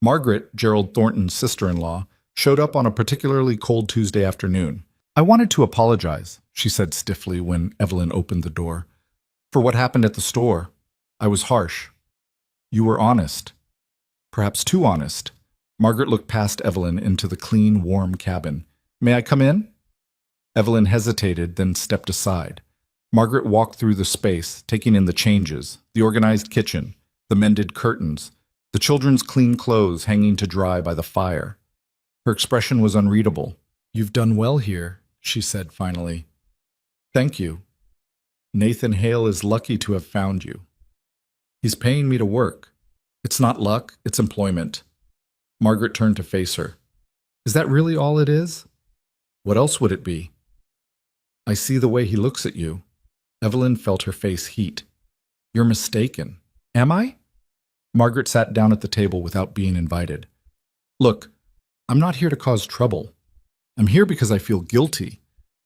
Margaret, Gerald Thornton's sister-in-law, showed up on a particularly cold Tuesday afternoon. I wanted to apologize, she said stiffly when Evelyn opened the door. For what happened at the store. I was harsh. You were honest. Perhaps too honest. Margaret looked past Evelyn into the clean, warm cabin. May I come in? Evelyn hesitated, then stepped aside. Margaret walked through the space, taking in the changes, the organized kitchen, the mended curtains, the children's clean clothes hanging to dry by the fire. Her expression was unreadable. You've done well here, she said finally. Thank you. Nathan Hale is lucky to have found you. He's paying me to work. It's not luck, it's employment. Margaret turned to face her. Is that really all it is? What else would it be? I see the way he looks at you. Evelyn felt her face heat. You're mistaken. Am I? Margaret sat down at the table without being invited. Look, I'm not here to cause trouble. I'm here because I feel guilty.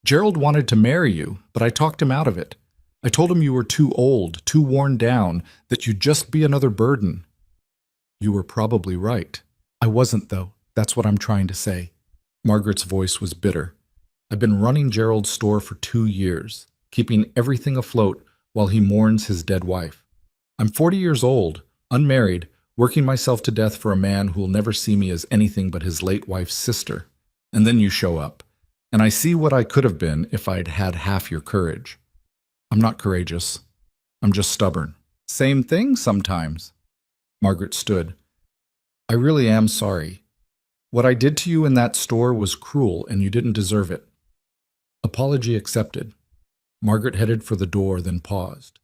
Gerald wanted to marry you, but I talked him out of it. I told him you were too old, too worn down, that you'd just be another burden. You were probably right. I wasn't, though. That's what I'm trying to say. Margaret's voice was bitter. I've been running Gerald's store for 2 years, keeping everything afloat while he mourns his dead wife. I'm 40 years old, unmarried, working myself to death for a man who'll never see me as anything but his late wife's sister. And then you show up, and I see what I could have been if I'd had half your courage. I'm not courageous. I'm just stubborn. Same thing sometimes. Margaret stood. I really am sorry. What I did to you in that store was cruel, and you didn't deserve it. Apology accepted. Margaret headed for the door, then paused.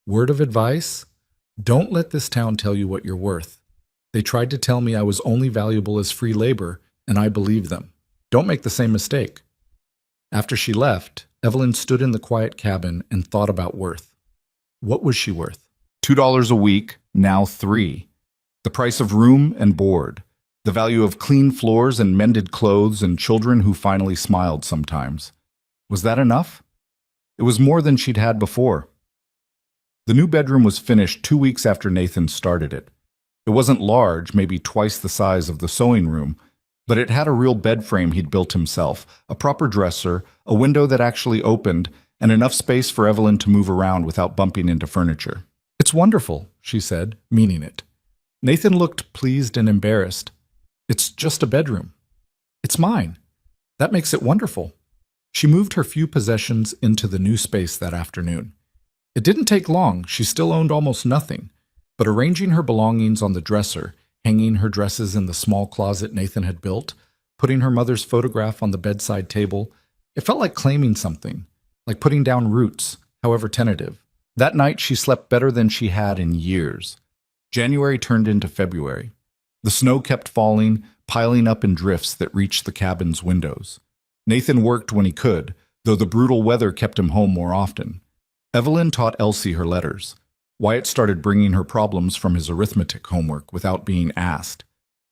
Word of advice? Don't let this town tell you what you're worth. They tried to tell me I was only valuable as free labor, and I believed them. Don't make the same mistake. After she left, Evelyn stood in the quiet cabin and thought about worth. What was she worth? $2 a week, now $3. The price of room and board. The value of clean floors and mended clothes and children who finally smiled sometimes. Was that enough? It was more than she'd had before. The new bedroom was finished 2 weeks after Nathan started it. It wasn't large, maybe twice the size of the sewing room, but it had a real bed frame he'd built himself, a proper dresser, a window that actually opened, and enough space for Evelyn to move around without bumping into furniture. It's wonderful, she said, meaning it. Nathan looked pleased and embarrassed. It's just a bedroom. It's mine. That makes it wonderful. She moved her few possessions into the new space that afternoon. It didn't take long. She still owned almost nothing, but arranging her belongings on the dresser, hanging her dresses in the small closet Nathan had built, putting her mother's photograph on the bedside table, it felt like claiming something, like putting down roots, however tentative. That night she slept better than she had in years. January turned into February. The snow kept falling, piling up in drifts that reached the cabin's windows. Nathan worked when he could, though the brutal weather kept him home more often. Evelyn taught Elsie her letters. Wyatt started bringing her problems from his arithmetic homework without being asked.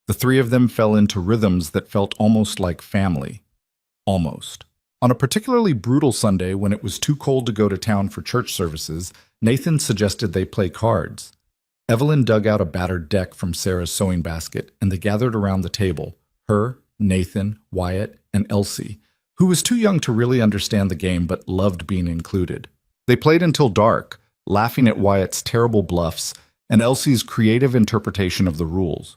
The three of them fell into rhythms that felt almost like family. Almost. On a particularly brutal Sunday, when it was too cold to go to town for church services, Nathan suggested they play cards. Evelyn dug out a battered deck from Sarah's sewing basket, and they gathered around the table, her, Nathan, Wyatt, and Elsie, who was too young to really understand the game but loved being included. They played until dark, laughing at Wyatt's terrible bluffs and Elsie's creative interpretation of the rules.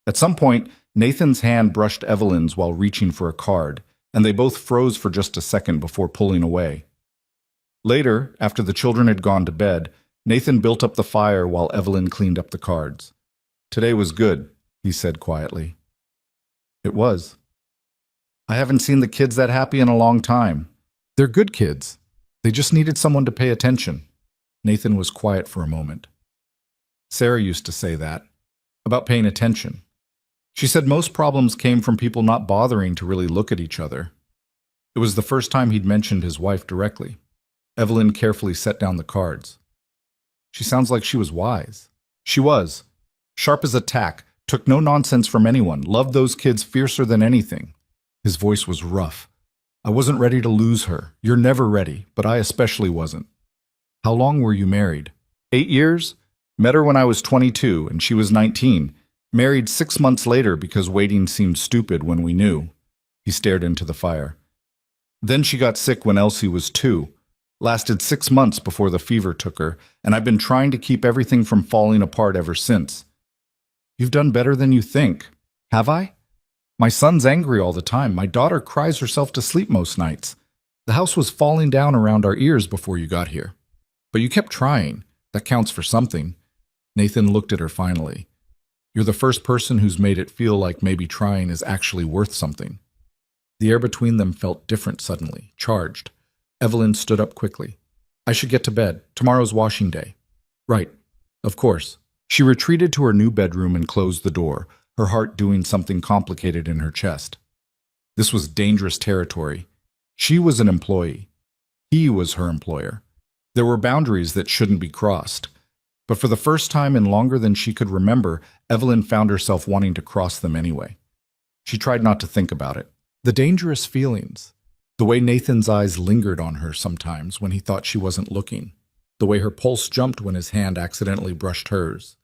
At some point, Nathan's hand brushed Evelyn's while reaching for a card, and they both froze for just a second before pulling away. Later, after the children had gone to bed, Nathan built up the fire while Evelyn cleaned up the cards. Today was good, he said quietly. It was. I haven't seen the kids that happy in a long time. They're good kids. They just needed someone to pay attention. Nathan was quiet for a moment. Sarah used to say that, about paying attention. She said most problems came from people not bothering to really look at each other. It was the first time he'd mentioned his wife directly. Evelyn carefully set down the cards. She sounds like she was wise. She was. Sharp as a tack, took no nonsense from anyone, loved those kids fiercer than anything. His voice was rough. I wasn't ready to lose her. You're never ready, but I especially wasn't. How long were you married? 8 years? Met her when I was 22 and she was 19. Married 6 months later because waiting seemed stupid when we knew. He stared into the fire. Then she got sick when Elsie was 2. Lasted 6 months before the fever took her, and I've been trying to keep everything from falling apart ever since. You've done better than you think. Have I? My son's angry all the time. My daughter cries herself to sleep most nights. The house was falling down around our ears before you got here. But you kept trying. That counts for something. Nathan looked at her finally. You're the first person who's made it feel like maybe trying is actually worth something. The air between them felt different suddenly, charged. Evelyn stood up quickly. I should get to bed. Tomorrow's washing day. Right. Of course. She retreated to her new bedroom and closed the door, her heart doing something complicated in her chest. This was dangerous territory. She was an employee. He was her employer. There were boundaries that shouldn't be crossed. But for the first time in longer than she could remember, Evelyn found herself wanting to cross them anyway. She tried not to think about it. The dangerous feelings. The way Nathan's eyes lingered on her sometimes when he thought she wasn't looking. The way her pulse jumped when his hand accidentally brushed hers.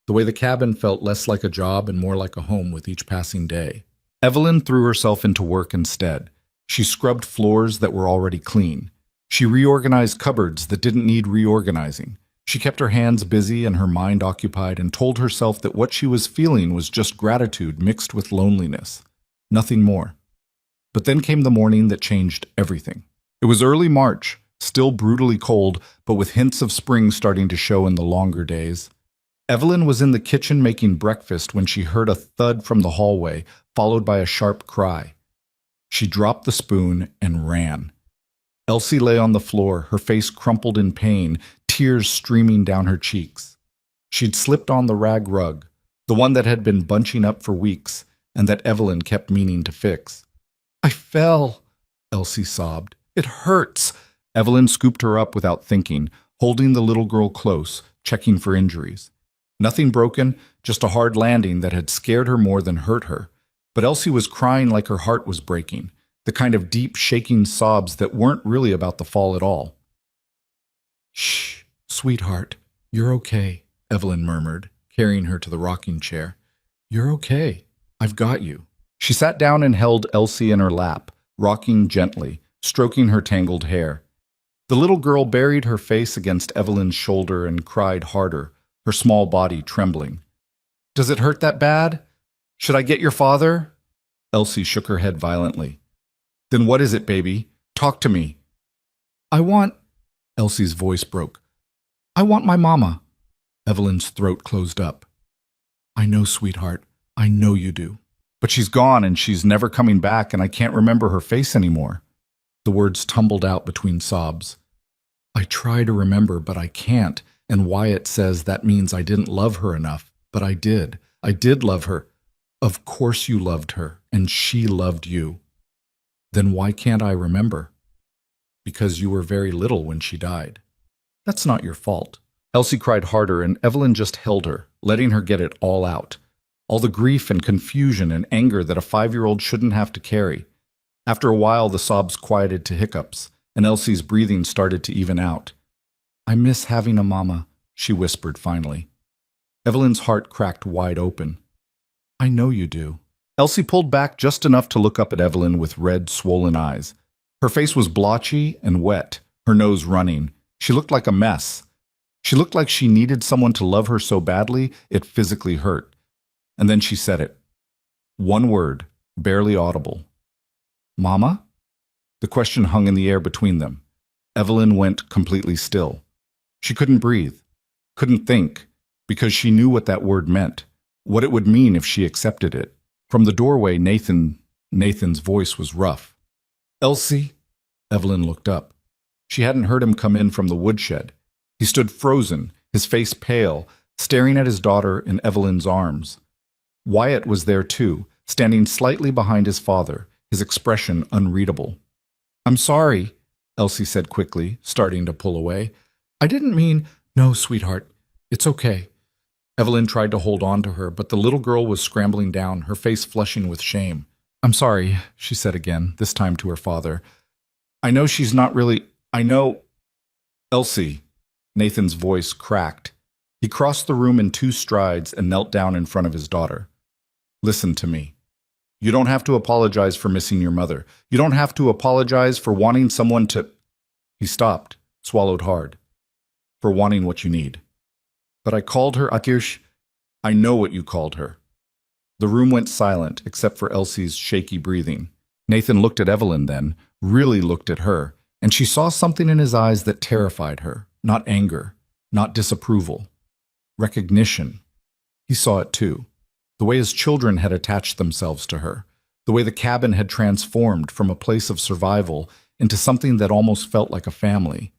The way the cabin felt less like a job and more like a home with each passing day. Evelyn threw herself into work instead. She scrubbed floors that were already clean. She reorganized cupboards that didn't need reorganizing. She kept her hands busy and her mind occupied and told herself that what she was feeling was just gratitude mixed with loneliness. Nothing more. But then came the morning that changed everything. It was early March, still brutally cold, but with hints of spring starting to show in the longer days. Evelyn was in the kitchen making breakfast when she heard a thud from the hallway, followed by a sharp cry. She dropped the spoon and ran. Elsie lay on the floor, her face crumpled in pain, tears streaming down her cheeks. She'd slipped on the rag rug, the one that had been bunching up for weeks, and that Evelyn kept meaning to fix. I fell, Elsie sobbed. It hurts. Evelyn scooped her up without thinking, holding the little girl close, checking for injuries. Nothing broken, just a hard landing that had scared her more than hurt her. But Elsie was crying like her heart was breaking, the kind of deep, shaking sobs that weren't really about the fall at all. Shh, sweetheart, you're okay, Evelyn murmured, carrying her to the rocking chair. You're okay. I've got you. She sat down and held Elsie in her lap, rocking gently, stroking her tangled hair. The little girl buried her face against Evelyn's shoulder and cried harder, her small body trembling. Does it hurt that bad? Should I get your father? Elsie shook her head violently. Then what is it, baby? Talk to me. Elsie's voice broke. I want my mama. Evelyn's throat closed up. I know, sweetheart. I know you do. But she's gone and she's never coming back and I can't remember her face anymore. The words tumbled out between sobs. I try to remember, but I can't. And Wyatt says that means I didn't love her enough. But I did. I did love her. Of course you loved her, and she loved you. Then why can't I remember? Because you were very little when she died. That's not your fault. Elsie cried harder, and Evelyn just held her, letting her get it all out. All the grief and confusion and anger that a 5-year-old shouldn't have to carry. After a while, the sobs quieted to hiccups, and Elsie's breathing started to even out. I miss having a mama, she whispered finally. Evelyn's heart cracked wide open. I know you do. Elsie pulled back just enough to look up at Evelyn with red, swollen eyes. Her face was blotchy and wet, her nose running. She looked like a mess. She looked like she needed someone to love her so badly it physically hurt. And then she said it. One word, barely audible. Mama? The question hung in the air between them. Evelyn went completely still. She couldn't breathe, couldn't think, because she knew what that word meant, what it would mean if she accepted it. From the doorway, Nathan's voice was rough. Elsie? Evelyn looked up. She hadn't heard him come in from the woodshed. He stood frozen, his face pale, staring at his daughter in Evelyn's arms. Wyatt was there too, standing slightly behind his father, his expression unreadable. I'm sorry, Elsie said quickly, starting to pull away. I didn't mean— No, sweetheart, it's okay. Evelyn tried to hold on to her, but the little girl was scrambling down, her face flushing with shame. I'm sorry, she said again, this time to her father. I know she's not really— I know— Elsie. Nathan's voice cracked. He crossed the room in 2 strides and knelt down in front of his daughter. Listen to me. You don't have to apologize for missing your mother. You don't have to apologize for wanting someone to— He stopped, swallowed hard. For wanting what you need. But I called her Akirsh. I know what you called her. The room went silent, except for Elsie's shaky breathing. Nathan looked at Evelyn then, really looked at her, and she saw something in his eyes that terrified her. Not anger, not disapproval. Recognition. He saw it too. The way his children had attached themselves to her. The way the cabin had transformed from a place of survival into something that almost felt like a family.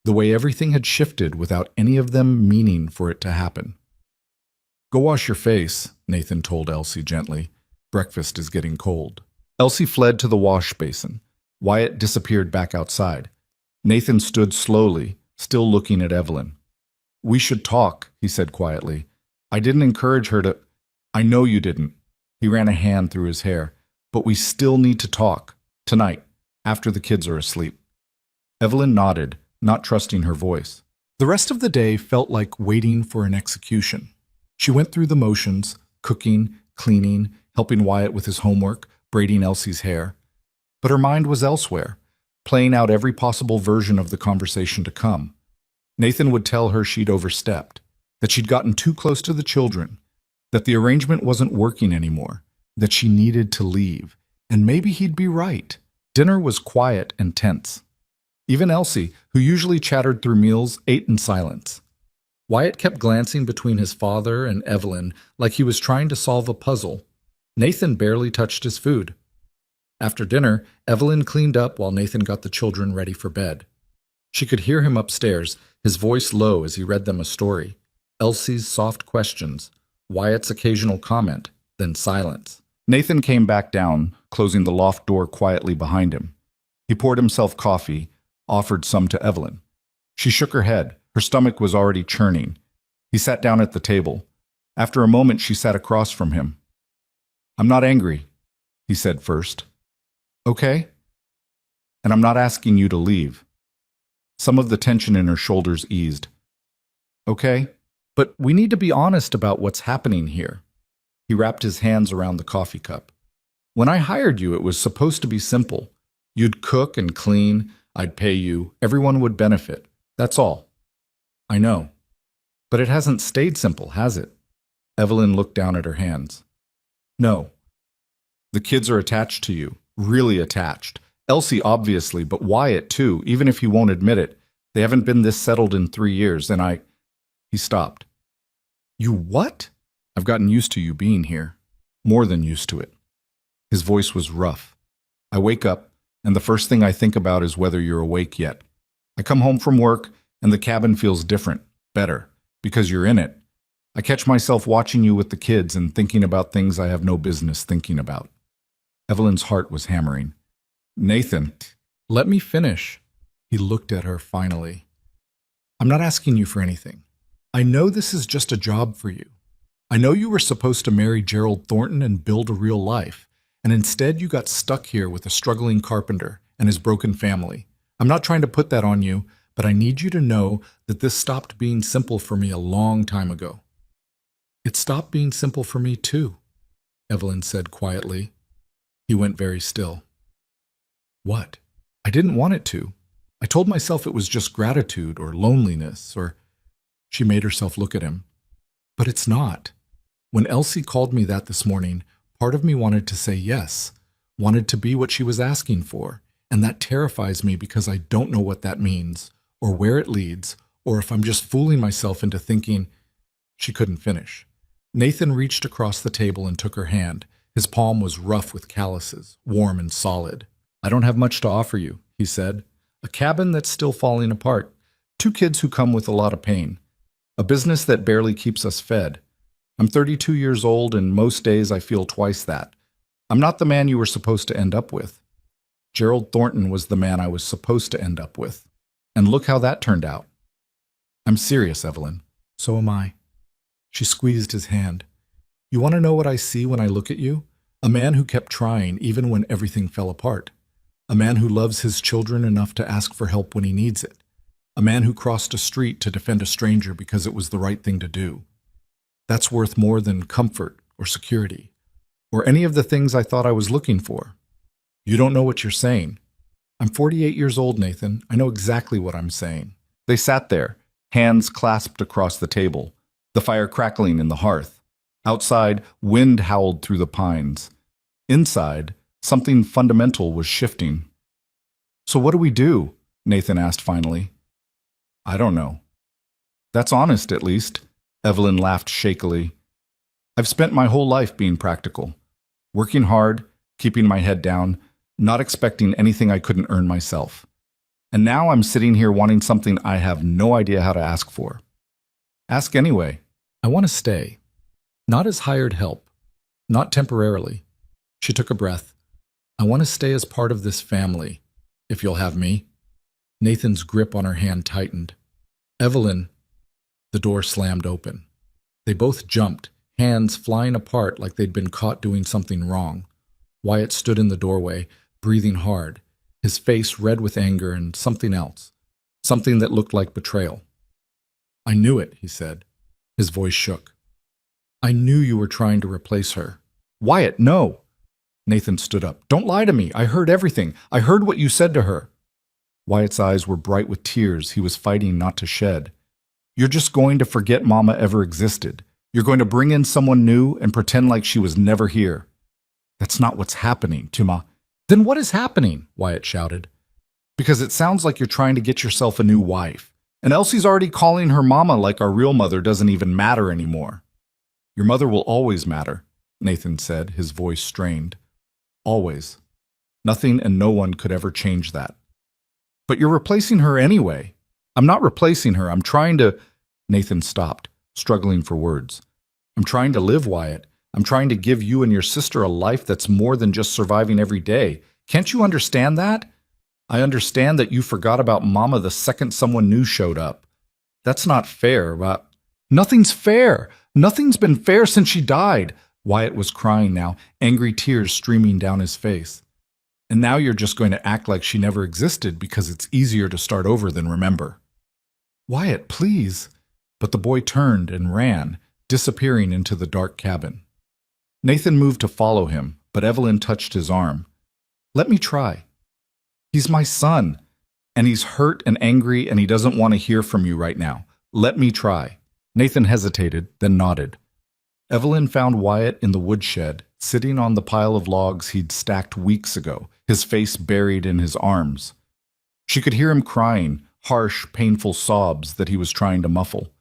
The way everything had shifted without any of them meaning for it to happen. "Go wash your face," Nathan told Elsie gently. "Breakfast is getting cold." Elsie fled to the wash basin. Wyatt disappeared back outside. Nathan stood slowly, still looking at Evelyn. "We should talk," he said quietly. "I didn't encourage her to—" "I know you didn't." He ran a hand through his hair. "But we still need to talk. Tonight, after the kids are asleep." Evelyn nodded, not trusting her voice. The rest of the day felt like waiting for an execution. She went through the motions, cooking, cleaning, helping Wyatt with his homework, braiding Elsie's hair. But her mind was elsewhere, playing out every possible version of the conversation to come. Nathan would tell her she'd overstepped, that she'd gotten too close to the children, that the arrangement wasn't working anymore, that she needed to leave, and maybe he'd be right. Dinner was quiet and tense. Even Elsie, who usually chattered through meals, ate in silence. Wyatt kept glancing between his father and Evelyn like he was trying to solve a puzzle. Nathan barely touched his food. After dinner, Evelyn cleaned up while Nathan got the children ready for bed. She could hear him upstairs, his voice low as he read them a story. Elsie's soft questions, Wyatt's occasional comment, then silence. Nathan came back down, closing the loft door quietly behind him. He poured himself coffee, offered some to Evelyn. She shook her head. Her stomach was already churning. He sat down at the table. After a moment, she sat across from him. "I'm not angry," he said first. "Okay? And I'm not asking you to leave." Some of the tension in her shoulders eased. "Okay? But we need to be honest about what's happening here." He wrapped his hands around the coffee cup. "When I hired you, it was supposed to be simple. You'd cook and clean, I'd pay you, everyone would benefit. That's all." "I know. But it hasn't stayed simple, has it?" Evelyn looked down at her hands. "No. The kids are attached to you, really attached. Elsie, obviously, but Wyatt, too, even if he won't admit it. They haven't been this settled in 3 years, and I—" He stopped. "You what?" "I've gotten used to you being here. More than used to it." His voice was rough. "I wake up, and the first thing I think about is whether you're awake yet. I come home from work, and the cabin feels different, better, because you're in it. I catch myself watching you with the kids and thinking about things I have no business thinking about." Evelyn's heart was hammering. "Nathan, let me finish." He looked at her finally. "I'm not asking you for anything. I know this is just a job for you. I know you were supposed to marry Gerald Thornton and build a real life, and instead you got stuck here with a struggling carpenter and his broken family. I'm not trying to put that on you, but I need you to know that this stopped being simple for me a long time ago." "It stopped being simple for me too," Evelyn said quietly. He went very still. "What?" "I didn't want it to. I told myself it was just gratitude or loneliness or—" She made herself look at him. "But it's not. When Elsie called me that this morning, part of me wanted to say yes, wanted to be what she was asking for, and that terrifies me because I don't know what that means, or where it leads, or if I'm just fooling myself into thinking—" She couldn't finish. Nathan reached across the table and took her hand. His palm was rough with calluses, warm and solid. "I don't have much to offer you," he said. "A cabin that's still falling apart. 2 kids who come with a lot of pain. A business that barely keeps us fed. I'm 32 years old, and most days I feel twice that. I'm not the man you were supposed to end up with. Gerald Thornton was the man I was supposed to end up with. And look how that turned out." "I'm serious, Evelyn." "So am I." She squeezed his hand. "You want to know what I see when I look at you? A man who kept trying even when everything fell apart. A man who loves his children enough to ask for help when he needs it. A man who crossed a street to defend a stranger because it was the right thing to do. That's worth more than comfort or security, or any of the things I thought I was looking for." "You don't know what you're saying." "I'm 48 years old, Nathan. I know exactly what I'm saying." They sat there, hands clasped across the table, the fire crackling in the hearth. Outside, wind howled through the pines. Inside, something fundamental was shifting. "So what do we do?" Nathan asked finally. "I don't know." "That's honest, at least." Evelyn laughed shakily. "I've spent my whole life being practical. Working hard, keeping my head down, not expecting anything I couldn't earn myself. And now I'm sitting here wanting something I have no idea how to ask for. Ask anyway. I want to stay. Not as hired help. Not temporarily. She took a breath. I want to stay as part of this family, if you'll have me. Nathan's grip on her hand tightened. Evelyn. The door slammed open. They both jumped, hands flying apart like they'd been caught doing something wrong. Wyatt stood in the doorway, breathing hard, his face red with anger and something else, something that looked like betrayal. I knew it, he said. His voice shook. I knew you were trying to replace her. Wyatt, no! Nathan stood up. Don't lie to me. I heard everything. I heard what you said to her. Wyatt's eyes were bright with tears he was fighting not to shed. You're just going to forget Mama ever existed. You're going to bring in someone new and pretend like she was never here. That's not what's happening, Tuma. Then what is happening? Wyatt shouted. Because it sounds like you're trying to get yourself a new wife. And Elsie's already calling her Mama like our real mother doesn't even matter anymore. Your mother will always matter, Nathan said, his voice strained. Always. Nothing and no one could ever change that. But you're replacing her anyway. I'm not replacing her. I'm trying to... Nathan stopped, struggling for words. I'm trying to live, Wyatt. I'm trying to give you and your sister a life that's more than just surviving every day. Can't you understand that? I understand that you forgot about Mama the second someone new showed up. That's not fair, but... Nothing's fair. Nothing's been fair since she died. Wyatt was crying now, angry tears streaming down his face. And now you're just going to act like she never existed because it's easier to start over than remember. Wyatt, please. But the boy turned and ran, disappearing into the dark cabin. Nathan moved to follow him, but Evelyn touched his arm. Let me try. He's my son, and he's hurt and angry, and he doesn't want to hear from you right now. Let me try. Nathan hesitated, then nodded. Evelyn found Wyatt in the woodshed, sitting on the pile of logs he'd stacked weeks ago, his face buried in his arms. She could hear him crying, harsh, painful sobs that he was trying to muffle.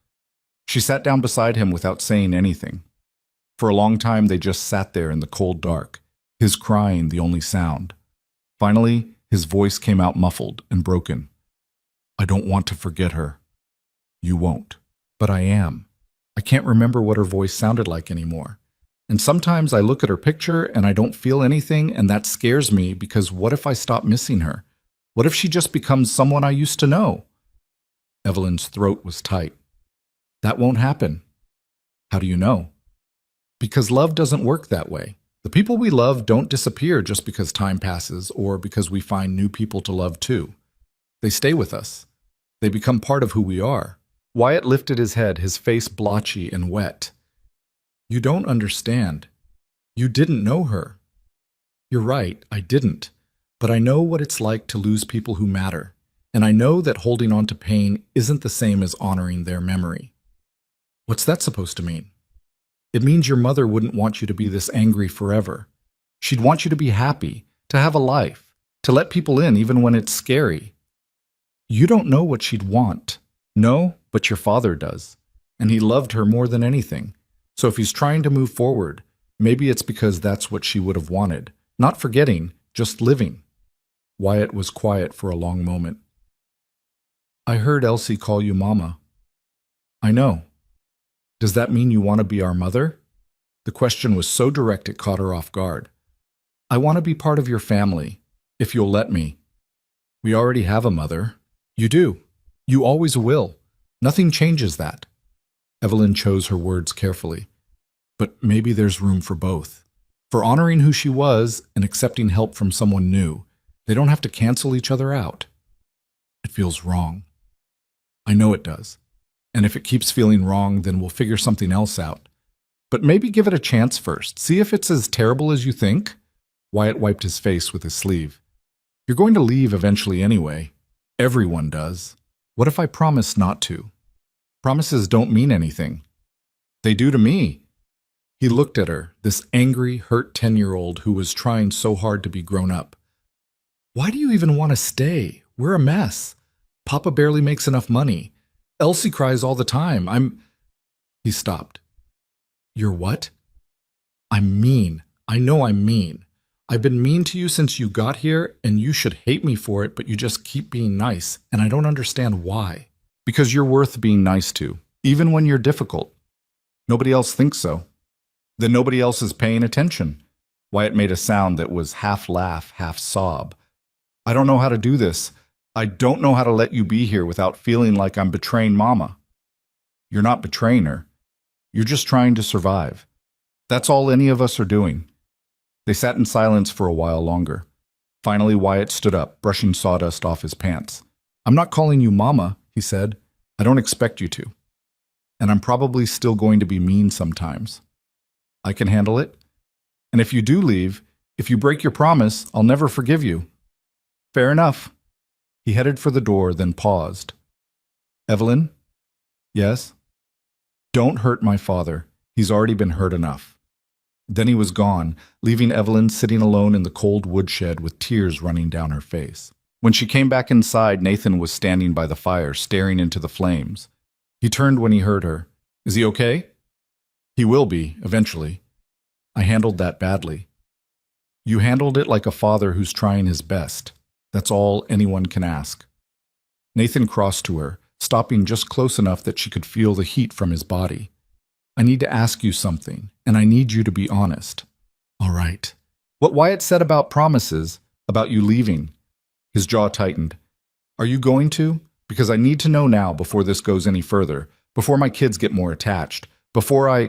She sat down beside him without saying anything. For a long time they just sat there in the cold dark, his crying the only sound. Finally, his voice came out muffled and broken. I don't want to forget her. You won't. But I am. I can't remember what her voice sounded like anymore. And sometimes I look at her picture and I don't feel anything, and that scares me because what if I stop missing her? What if she just becomes someone I used to know? Evelyn's throat was tight. That won't happen. How do you know? Because love doesn't work that way. The people we love don't disappear just because time passes or because we find new people to love too. They stay with us. They become part of who we are. Wyatt lifted his head, his face blotchy and wet. You don't understand. You didn't know her. You're right, I didn't. But I know what it's like to lose people who matter. And I know that holding on to pain isn't the same as honoring their memory. What's that supposed to mean? It means your mother wouldn't want you to be this angry forever. She'd want you to be happy, to have a life, to let people in even when it's scary. You don't know what she'd want. No, but your father does. And he loved her more than anything. So if he's trying to move forward, maybe it's because that's what she would have wanted. Not forgetting, just living. Wyatt was quiet for a long moment. I heard Elsie call you Mama. I know. Does that mean you want to be our mother? The question was so direct it caught her off guard. I want to be part of your family, if you'll let me. We already have a mother. You do. You always will. Nothing changes that. Evelyn chose her words carefully. But maybe there's room for both. For honoring who she was and accepting help from someone new. They don't have to cancel each other out. It feels wrong. I know it does. And if it keeps feeling wrong, then we'll figure something else out. But maybe give it a chance first. See if it's as terrible as you think. Wyatt wiped his face with his sleeve. You're going to leave eventually anyway. Everyone does. What if I promise not to? Promises don't mean anything. They do to me. He looked at her, this angry, hurt 10-year-old who was trying so hard to be grown up. Why do you even want to stay? We're a mess. Papa barely makes enough money. Elsie cries all the time. He stopped. You're what? I'm mean. I know I'm mean. I've been mean to you since you got here, and you should hate me for it, but you just keep being nice, and I don't understand why. Because you're worth being nice to, even when you're difficult. Nobody else thinks so. Then nobody else is paying attention. Wyatt made a sound that was half laugh, half sob. I don't know how to do this. I don't know how to let you be here without feeling like I'm betraying Mama. You're not betraying her. You're just trying to survive. That's all any of us are doing. They sat in silence for a while longer. Finally, Wyatt stood up, brushing sawdust off his pants. I'm not calling you Mama, he said. I don't expect you to. And I'm probably still going to be mean sometimes. I can handle it. And if you do leave, if you break your promise, I'll never forgive you. Fair enough. He headed for the door, then paused. Evelyn? Yes? Don't hurt my father. He's already been hurt enough. Then he was gone, leaving Evelyn sitting alone in the cold woodshed with tears running down her face. When she came back inside, Nathan was standing by the fire, staring into the flames. He turned when he heard her. Is he okay? He will be, eventually. I handled that badly. You handled it like a father who's trying his best. That's all anyone can ask. Nathan crossed to her, stopping just close enough that she could feel the heat from his body. I need to ask you something, and I need you to be honest. All right. What Wyatt said about promises, about you leaving. His jaw tightened. Are you going to? Because I need to know now before this goes any further, before my kids get more attached, before I...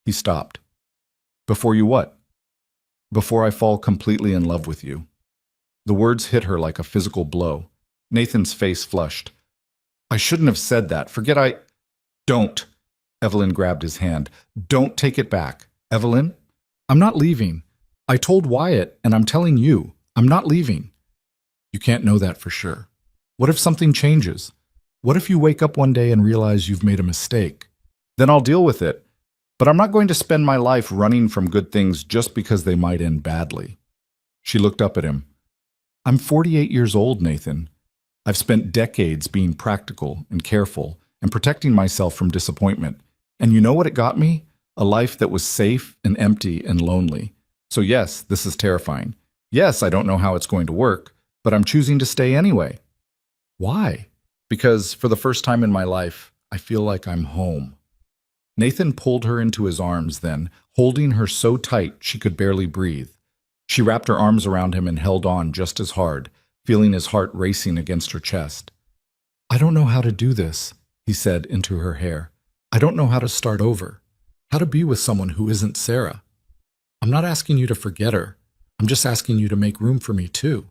He stopped. Before you what? Before I fall completely in love with you. The words hit her like a physical blow. Nathan's face flushed. I shouldn't have said that. Forget I... Don't. Evelyn grabbed his hand. Don't take it back. Evelyn? I'm not leaving. I told Wyatt, and I'm telling you, I'm not leaving. You can't know that for sure. What if something changes? What if you wake up one day and realize you've made a mistake? Then I'll deal with it. But I'm not going to spend my life running from good things just because they might end badly. She looked up at him. I'm 48 years old, Nathan. I've spent decades being practical and careful and protecting myself from disappointment. And you know what it got me? A life that was safe and empty and lonely. So yes, this is terrifying. Yes, I don't know how it's going to work, but I'm choosing to stay anyway. Why? Because for the first time in my life, I feel like I'm home. Nathan pulled her into his arms then, holding her so tight she could barely breathe. She wrapped her arms around him and held on just as hard, feeling his heart racing against her chest. I don't know how to do this, he said into her hair. I don't know how to start over, how to be with someone who isn't Sarah. I'm not asking you to forget her. I'm just asking you to make room for me too.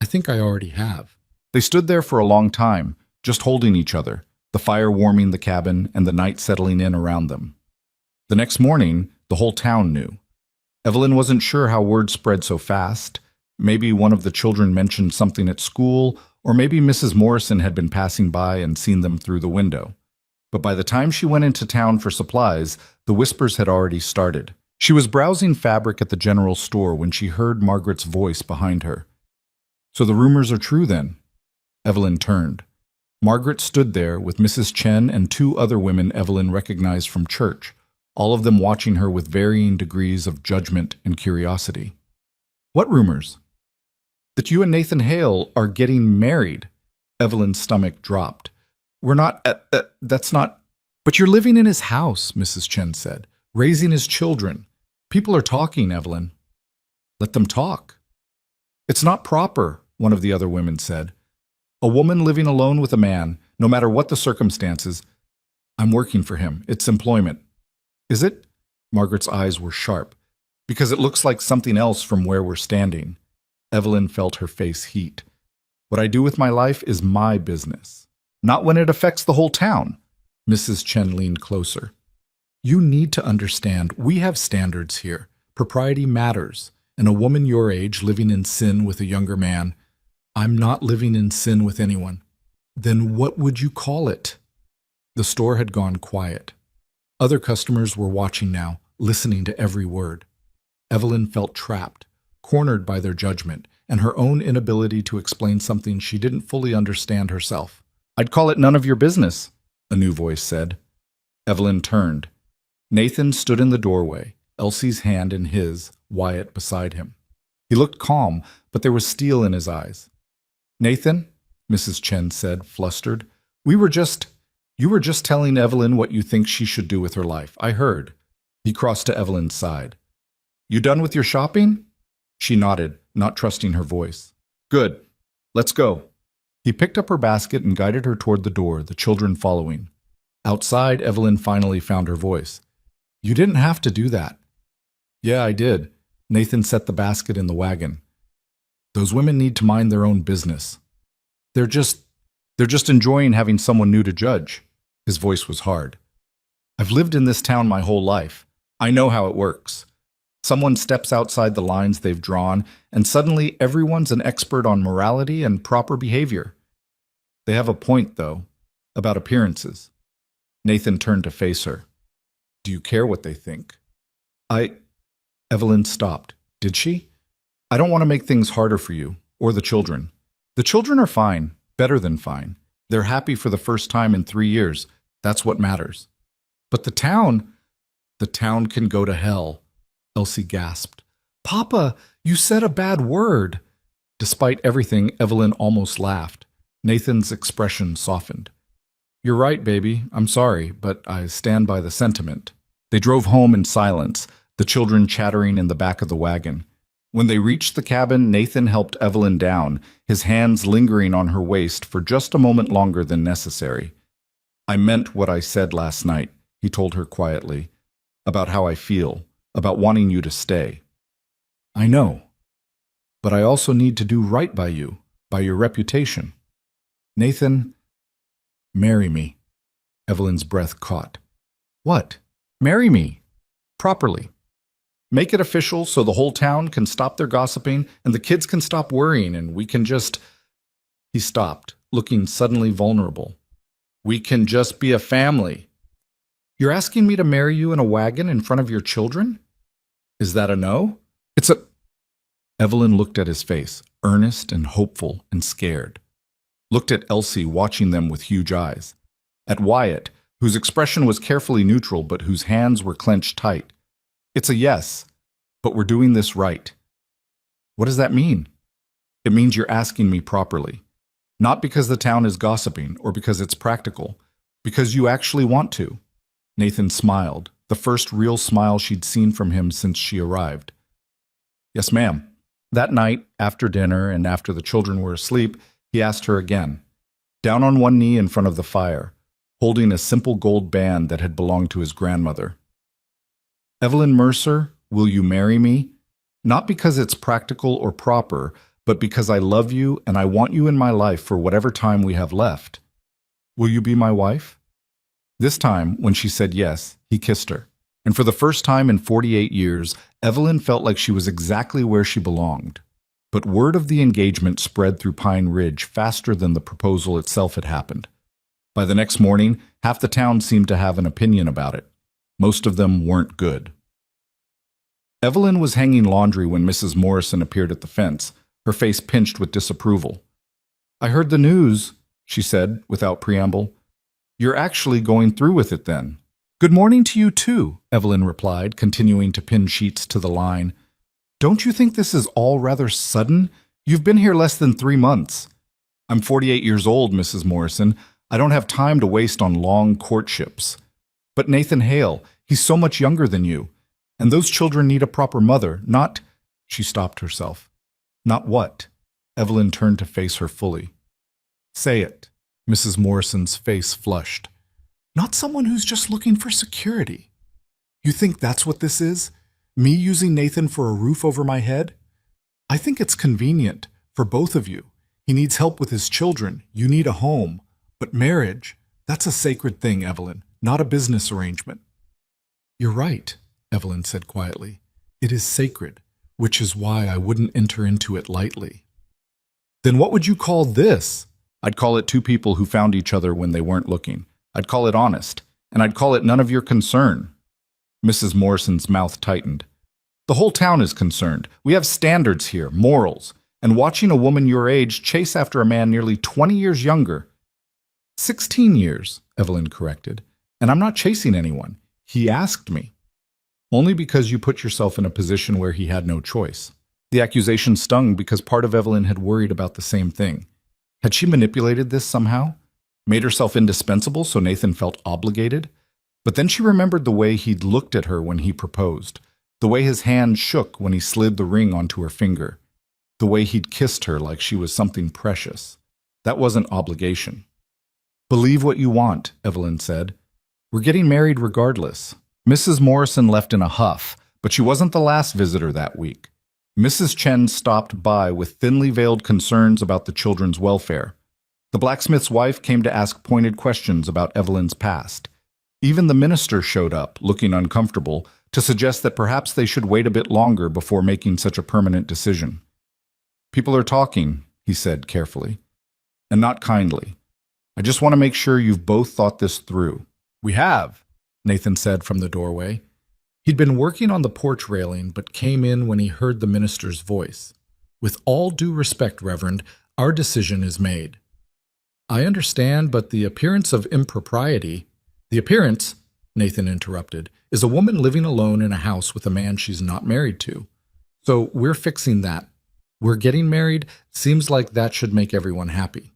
I think I already have. They stood there for a long time, just holding each other, the fire warming the cabin and the night settling in around them. The next morning, the whole town knew. Evelyn wasn't sure how word spread so fast. Maybe one of the children mentioned something at school, or maybe Mrs. Morrison had been passing by and seen them through the window. But by the time she went into town for supplies, the whispers had already started. She was browsing fabric at the general store when she heard Margaret's voice behind her. So the rumors are true then? Evelyn turned. Margaret stood there with Mrs. Chen and two other women Evelyn recognized from church, all of them watching her with varying degrees of judgment and curiosity. What rumors? That you and Nathan Hale are getting married. Evelyn's stomach dropped. We're not, that's not... But you're living in his house, Mrs. Chen said, raising his children. People are talking, Evelyn. Let them talk. It's not proper, one of the other women said. A woman living alone with a man, no matter what the circumstances. I'm working for him. It's employment. Is it? Margaret's eyes were sharp. Because it looks like something else from where we're standing. Evelyn felt her face heat. What I do with my life is my business. Not when it affects the whole town. Mrs. Chen leaned closer. You need to understand, we have standards here. Propriety matters. And a woman your age living in sin with a younger man, I'm not living in sin with anyone. Then what would you call it? The store had gone quiet. Other customers were watching now, listening to every word. Evelyn felt trapped, cornered by their judgment, and her own inability to explain something she didn't fully understand herself. I'd call it none of your business, a new voice said. Evelyn turned. Nathan stood in the doorway, Elsie's hand in his, Wyatt beside him. He looked calm, but there was steel in his eyes. Nathan, Mrs. Chen said, flustered, you were just telling Evelyn what you think she should do with her life. I heard. He crossed to Evelyn's side. You done with your shopping? She nodded, not trusting her voice. Good. Let's go. He picked up her basket and guided her toward the door, the children following. Outside, Evelyn finally found her voice. You didn't have to do that. Yeah, I did. Nathan set the basket in the wagon. Those women need to mind their own business. They're just enjoying having someone new to judge. His voice was hard. I've lived in this town my whole life. I know how it works. Someone steps outside the lines they've drawn, and suddenly everyone's an expert on morality and proper behavior. They have a point, though, about appearances. Nathan turned to face her. Do you care what they think? Evelyn stopped. Did she? I don't want to make things harder for you, or the children. The children are fine, better than fine. They're happy for the first time in 3 years. That's what matters. But the town can go to hell. Elsie gasped. Papa, you said a bad word. Despite everything, Evelyn almost laughed. Nathan's expression softened. You're right, baby. I'm sorry, but I stand by the sentiment. They drove home in silence, the children chattering in the back of the wagon. When they reached the cabin, Nathan helped Evelyn down, his hands lingering on her waist for just a moment longer than necessary. I meant what I said last night, he told her quietly, about how I feel, about wanting you to stay. I know, but I also need to do right by you, by your reputation. Nathan, marry me. Evelyn's breath caught. What? Marry me. Properly. Make it official so the whole town can stop their gossiping and the kids can stop worrying and we can just... He stopped, looking suddenly vulnerable. We can just be a family. You're asking me to marry you in a wagon in front of your children? Is that a no? It's a... Evelyn looked at his face, earnest and hopeful and scared. Looked at Elsie watching them with huge eyes. At Wyatt, whose expression was carefully neutral but whose hands were clenched tight. It's a yes, but we're doing this right. What does that mean? It means you're asking me properly. Not because the town is gossiping or because it's practical, because you actually want to. Nathan smiled, the first real smile she'd seen from him since she arrived. Yes, ma'am. That night, after dinner and after the children were asleep, he asked her again, down on one knee in front of the fire, holding a simple gold band that had belonged to his grandmother. Evelyn Mercer, will you marry me? Not because it's practical or proper, but because I love you and I want you in my life for whatever time we have left. Will you be my wife? This time, when she said yes, he kissed her. And for the first time in 48 years, Evelyn felt like she was exactly where she belonged. But word of the engagement spread through Pine Ridge faster than the proposal itself had happened. By the next morning, half the town seemed to have an opinion about it. Most of them weren't good. Evelyn was hanging laundry when Mrs. Morrison appeared at the fence, her face pinched with disapproval. I heard the news, she said, without preamble. You're actually going through with it then. Good morning to you too, Evelyn replied, continuing to pin sheets to the line. Don't you think this is all rather sudden? You've been here less than 3 months. I'm 48 years old, Mrs. Morrison. I don't have time to waste on long courtships. But Nathan Hale, he's so much younger than you. And those children need a proper mother, not... She stopped herself. Not what? Evelyn turned to face her fully. Say it. Mrs. Morrison's face flushed. Not someone who's just looking for security. You think that's what this is? Me using Nathan for a roof over my head? I think it's convenient for both of you. He needs help with his children. You need a home. But marriage, that's a sacred thing, Evelyn, not a business arrangement. You're right, Evelyn said quietly. It is sacred, which is why I wouldn't enter into it lightly. Then what would you call this? I'd call it two people who found each other when they weren't looking. I'd call it honest, and I'd call it none of your concern. Mrs. Morrison's mouth tightened. The whole town is concerned. We have standards here, morals, and watching a woman your age chase after a man nearly 20 years younger. 16 years, Evelyn corrected, and I'm not chasing anyone. He asked me. Only because you put yourself in a position where he had no choice. The accusation stung because part of Evelyn had worried about the same thing. Had she manipulated this somehow? Made herself indispensable so Nathan felt obligated? But then she remembered the way he'd looked at her when he proposed, the way his hand shook when he slid the ring onto her finger, the way he'd kissed her like she was something precious. That wasn't obligation. "Believe what you want," Evelyn said. "We're getting married regardless." Mrs. Morrison left in a huff, but she wasn't the last visitor that week. Mrs. Chen stopped by with thinly veiled concerns about the children's welfare. The blacksmith's wife came to ask pointed questions about Evelyn's past. Even the minister showed up, looking uncomfortable, to suggest that perhaps they should wait a bit longer before making such a permanent decision. "People are talking," he said carefully, "and not kindly. I just want to make sure you've both thought this through." "We have," Nathan said from the doorway. He'd been working on the porch railing, but came in when he heard the minister's voice. "With all due respect, Reverend, our decision is made." "I understand, but the appearance of impropriety—" "The appearance," Nathan interrupted, "is a woman living alone in a house with a man she's not married to. So we're fixing that. We're getting married. Seems like that should make everyone happy."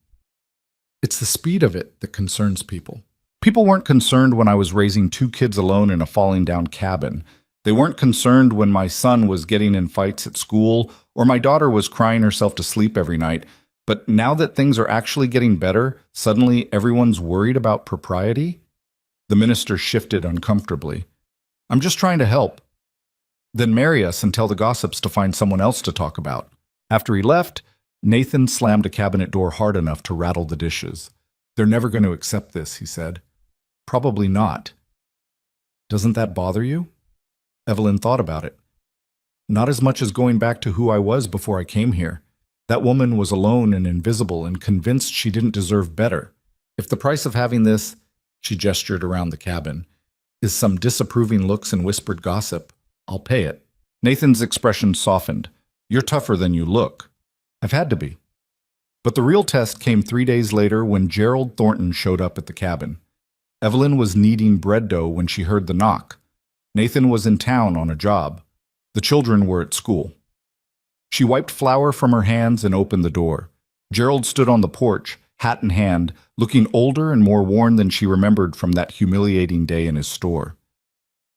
It's the speed of it that concerns people. People weren't concerned when I was raising 2 kids alone in a falling-down cabin. They weren't concerned when my son was getting in fights at school or my daughter was crying herself to sleep every night. But now that things are actually getting better, suddenly everyone's worried about propriety? The minister shifted uncomfortably. "I'm just trying to help." "Then marry us and tell the gossips to find someone else to talk about." After he left, Nathan slammed a cabinet door hard enough to rattle the dishes. "They're never going to accept this," he said. "Probably not." "Doesn't that bother you?" Evelyn thought about it. "Not as much as going back to who I was before I came here. That woman was alone and invisible and convinced she didn't deserve better. If the price of having this," she gestured around the cabin, "is some disapproving looks and whispered gossip, I'll pay it." Nathan's expression softened. "You're tougher than you look." "I've had to be." But the real test came 3 days later when Gerald Thornton showed up at the cabin. Evelyn was kneading bread dough when she heard the knock. Nathan was in town on a job. The children were at school. She wiped flour from her hands and opened the door. Gerald stood on the porch, hat in hand, looking older and more worn than she remembered from that humiliating day in his store.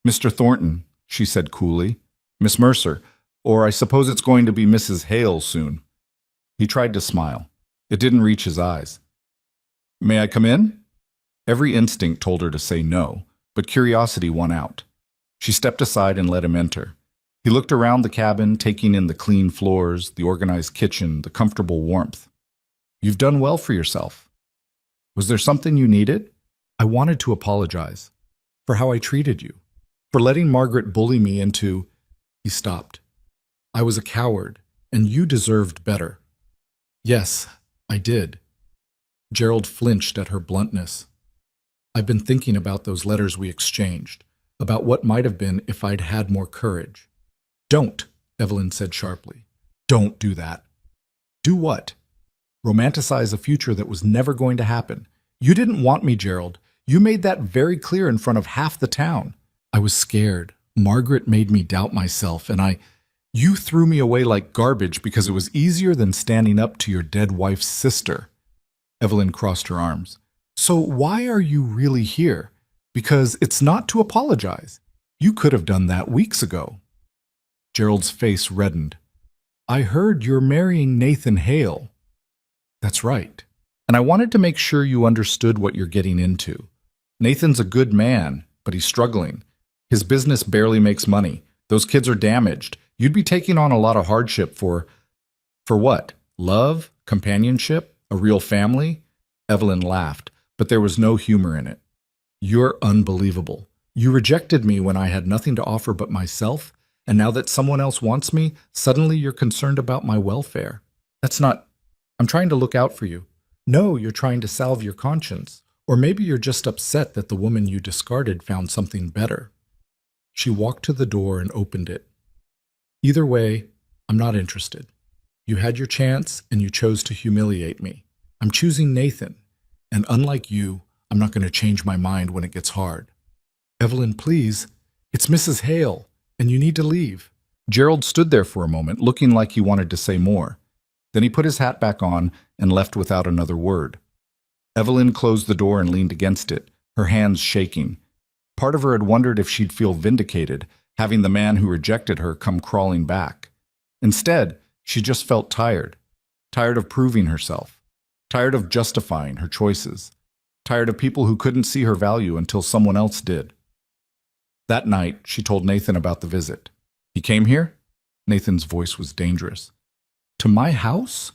"Mr. Thornton," she said coolly. "Miss Mercer, or I suppose it's going to be Mrs. Hale soon." He tried to smile. It didn't reach his eyes. "May I come in?" Every instinct told her to say no, but curiosity won out. She stepped aside and let him enter. He looked around the cabin, taking in the clean floors, the organized kitchen, the comfortable warmth. "You've done well for yourself. Was there something you needed?" "I wanted to apologize for how I treated you, for letting Margaret bully me into—" He stopped. "I was a coward, and you deserved better." "Yes, I did." Gerald flinched at her bluntness. "I've been thinking about those letters we exchanged, about what might have been if I'd had more courage." "Don't," Evelyn said sharply. "Don't do that." "Do what?" "Romanticize a future that was never going to happen. You didn't want me, Gerald. You made that very clear in front of half the town." "I was scared. Margaret made me doubt myself, and you threw me away like garbage because it was easier than standing up to your dead wife's sister." Evelyn crossed her arms. "So why are you really here? Because it's not to apologize. You could have done that weeks ago." Gerald's face reddened. "I heard you're marrying Nathan Hale." "That's right. And I wanted to make sure you understood what you're getting into. Nathan's a good man, but he's struggling. His business barely makes money. Those kids are damaged. You'd be taking on a lot of hardship for what? Love? Companionship? A real family?" Evelyn laughed, but there was no humor in it. "You're unbelievable. You rejected me when I had nothing to offer but myself, and now that someone else wants me, suddenly you're concerned about my welfare. That's not... I'm trying to look out for you. No, you're trying to salve your conscience. Or maybe you're just upset that the woman you discarded found something better." She walked to the door and opened it. "Either way, I'm not interested. You had your chance, and you chose to humiliate me. I'm choosing Nathan, and unlike you, I'm not going to change my mind when it gets hard." "Evelyn, please. It's Mrs. Hale, and you need to leave." Gerald stood there for a moment, looking like he wanted to say more. Then he put his hat back on and left without another word. Evelyn closed the door and leaned against it, her hands shaking. Part of her had wondered if she'd feel vindicated, having the man who rejected her come crawling back. Instead, she just felt tired. Tired of proving herself. Tired of justifying her choices. Tired of people who couldn't see her value until someone else did. That night, she told Nathan about the visit. "He came here?" Nathan's voice was dangerous. "To my house?"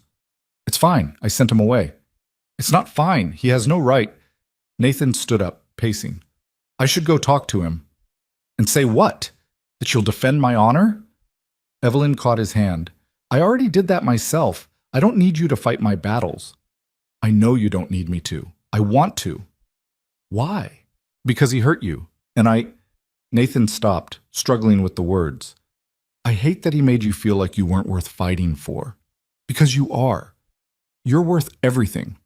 "It's fine. I sent him away." "It's not fine. He has no right." Nathan stood up, pacing. "I should go talk to him." "And say what? That you'll defend my honor?" Evelyn caught his hand. "I already did that myself. I don't need you to fight my battles." "I know you don't need me to. I want to." "Why?" "Because he hurt you. And I—" Nathan stopped, struggling with the words. "I hate that he made you feel like you weren't worth fighting for. Because you are. You're worth everything."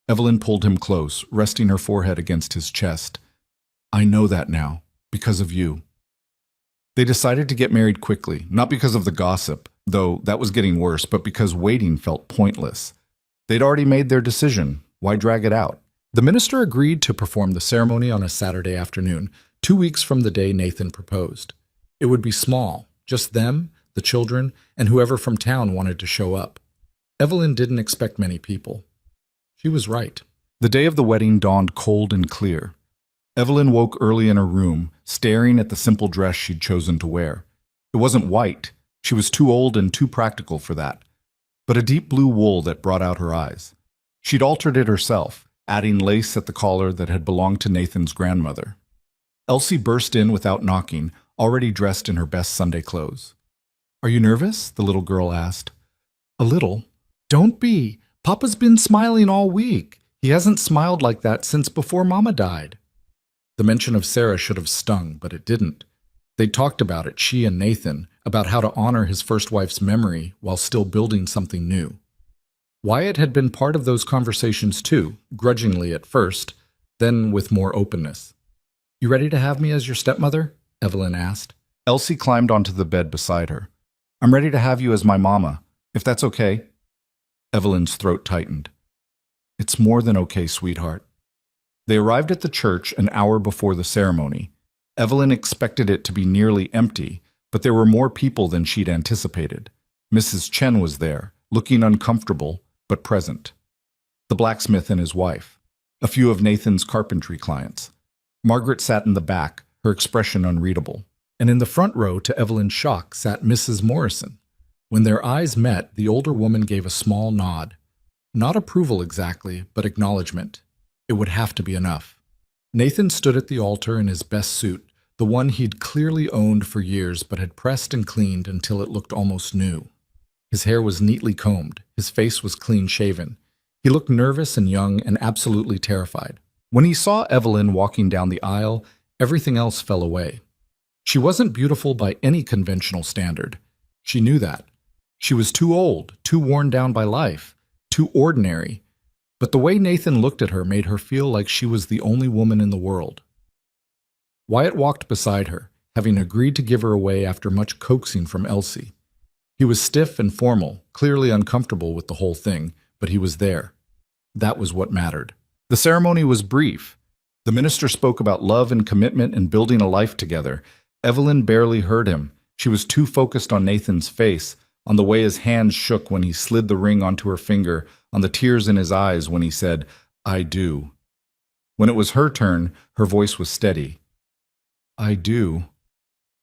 Evelyn pulled him close, resting her forehead against his chest. "I know that now, because of you." They decided to get married quickly, not because of the gossip, though that was getting worse, but because waiting felt pointless. They'd already made their decision. Why drag it out? The minister agreed to perform the ceremony on a Saturday afternoon, 2 weeks from the day Nathan proposed. It would be small, just them, the children, and whoever from town wanted to show up. Evelyn didn't expect many people. She was right. The day of the wedding dawned cold and clear. Evelyn woke early in her room, staring at the simple dress she'd chosen to wear. It wasn't white. She was too old and too practical for that. But a deep blue wool that brought out her eyes. She'd altered it herself, adding lace at the collar that had belonged to Nathan's grandmother. Elsie burst in without knocking, already dressed in her best Sunday clothes. "Are you nervous?" the little girl asked. "A little." "Don't be. Papa's been smiling all week. He hasn't smiled like that since before Mama died." The mention of Sarah should have stung, but it didn't. They'd talked about it, she and Nathan, about how to honor his first wife's memory while still building something new. Wyatt had been part of those conversations too, grudgingly at first, then with more openness. "You ready to have me as your stepmother?" Evelyn asked. Elsie climbed onto the bed beside her. "I'm ready to have you as my mama, if that's okay." Evelyn's throat tightened. "It's more than okay, sweetheart." They arrived at the church an hour before the ceremony. Evelyn expected it to be nearly empty, but there were more people than she'd anticipated. Mrs. Chen was there, looking uncomfortable, but present. The blacksmith and his wife. A few of Nathan's carpentry clients. Margaret sat in the back, her expression unreadable. And in the front row, to Evelyn's shock, sat Mrs. Morrison. When their eyes met, the older woman gave a small nod. Not approval exactly, but acknowledgement. It would have to be enough. Nathan stood at the altar in his best suit, the one he'd clearly owned for years but had pressed and cleaned until it looked almost new. His hair was neatly combed, his face was clean-shaven. He looked nervous and young and absolutely terrified. When he saw Evelyn walking down the aisle, everything else fell away. She wasn't beautiful by any conventional standard. She knew that. She was too old, too worn down by life, too ordinary. But the way Nathan looked at her made her feel like she was the only woman in the world. Wyatt walked beside her, having agreed to give her away after much coaxing from Elsie. He was stiff and formal, clearly uncomfortable with the whole thing, but he was there. That was what mattered. The ceremony was brief. The minister spoke about love and commitment and building a life together. Evelyn barely heard him. She was too focused on Nathan's face, on the way his hands shook when he slid the ring onto her finger, on the tears in his eyes when he said, "I do." When it was her turn, her voice was steady. "I do."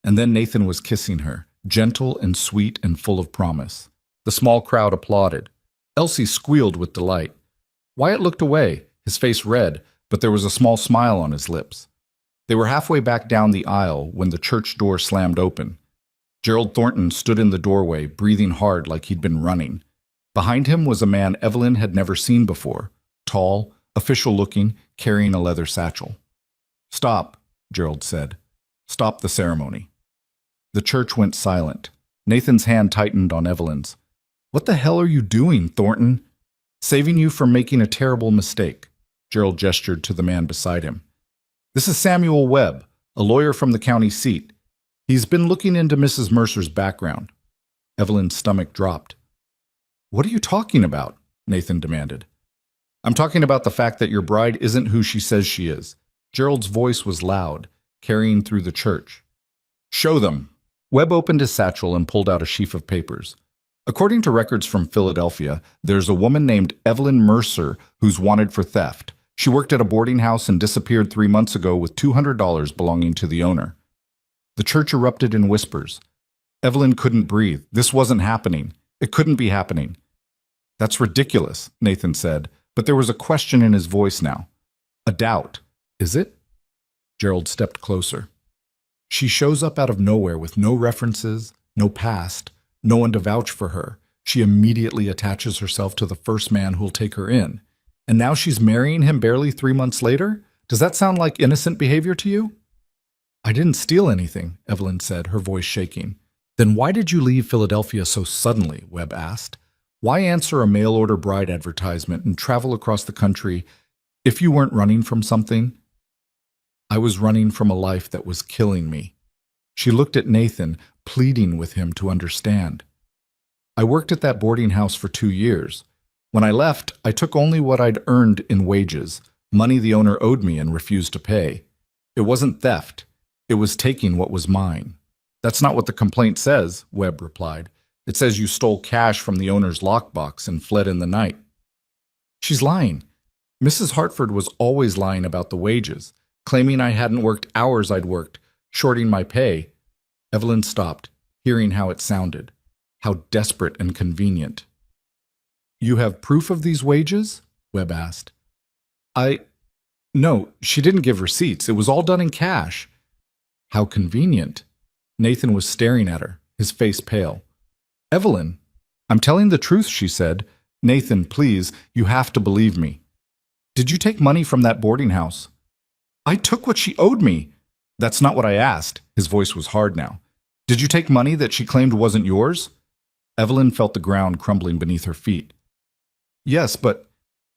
And then Nathan was kissing her, gentle and sweet and full of promise. The small crowd applauded. Elsie squealed with delight. Wyatt looked away, his face red, but there was a small smile on his lips. They were halfway back down the aisle when the church door slammed open. Gerald Thornton stood in the doorway, breathing hard like he'd been running. Behind him was a man Evelyn had never seen before, tall, official-looking, carrying a leather satchel. "Stop," Gerald said. "Stop the ceremony." The church went silent. Nathan's hand tightened on Evelyn's. "What the hell are you doing, Thornton?" "Saving you from making a terrible mistake," Gerald gestured to the man beside him. "This is Samuel Webb, a lawyer from the county seat. He's been looking into Mrs. Mercer's background. Evelyn's stomach dropped. What are you talking about? Nathan demanded. I'm talking about the fact that your bride isn't who she says she is. Gerald's voice was loud, carrying through the church. Show them. Webb opened his satchel and pulled out a sheaf of papers. According to records from Philadelphia, there's a woman named Evelyn Mercer who's wanted for theft. She worked at a boarding house and disappeared 3 months ago with $200 belonging to the owner. The church erupted in whispers. Evelyn couldn't breathe. This wasn't happening. It couldn't be happening. That's ridiculous, Nathan said, but there was a question in his voice now. A doubt. Is it? Gerald stepped closer. She shows up out of nowhere with no references, no past, no one to vouch for her. She immediately attaches herself to the first man who'll take her in. And now she's marrying him barely 3 months later? Does that sound like innocent behavior to you? I didn't steal anything, Evelyn said, her voice shaking. Then why did you leave Philadelphia so suddenly? Webb asked. Why answer a mail-order bride advertisement and travel across the country if you weren't running from something? I was running from a life that was killing me. She looked at Nathan, pleading with him to understand. I worked at that boarding house for 2 years. When I left, I took only what I'd earned in wages, money the owner owed me and refused to pay. It wasn't theft. It was taking what was mine. That's not what the complaint says, Webb replied. It says you stole cash from the owner's lockbox and fled in the night. She's lying. Mrs. Hartford was always lying about the wages, claiming I hadn't worked hours I'd worked, shorting my pay. Evelyn stopped, hearing how it sounded. How desperate and convenient. You have proof of these wages? Webb asked. No, she didn't give receipts. It was all done in cash. How convenient. Nathan was staring at her, his face pale. Evelyn, I'm telling the truth, she said. Nathan, please, you have to believe me. Did you take money from that boarding house? I took what she owed me. That's not what I asked. His voice was hard now. Did you take money that she claimed wasn't yours? Evelyn felt the ground crumbling beneath her feet. Yes, but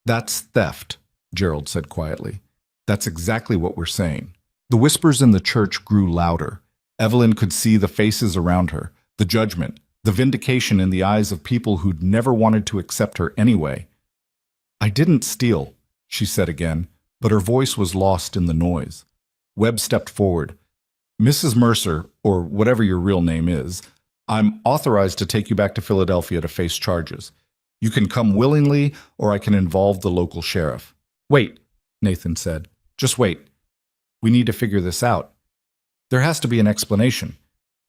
that's theft, Gerald said quietly. That's exactly what we're saying. The whispers in the church grew louder. Evelyn could see the faces around her, the judgment, the vindication in the eyes of people who'd never wanted to accept her anyway. I didn't steal, she said again, but her voice was lost in the noise. Webb stepped forward. Mrs. Mercer, or whatever your real name is, I'm authorized to take you back to Philadelphia to face charges. You can come willingly, or I can involve the local sheriff. Wait, Nathan said. Just wait. We need to figure this out. There has to be an explanation.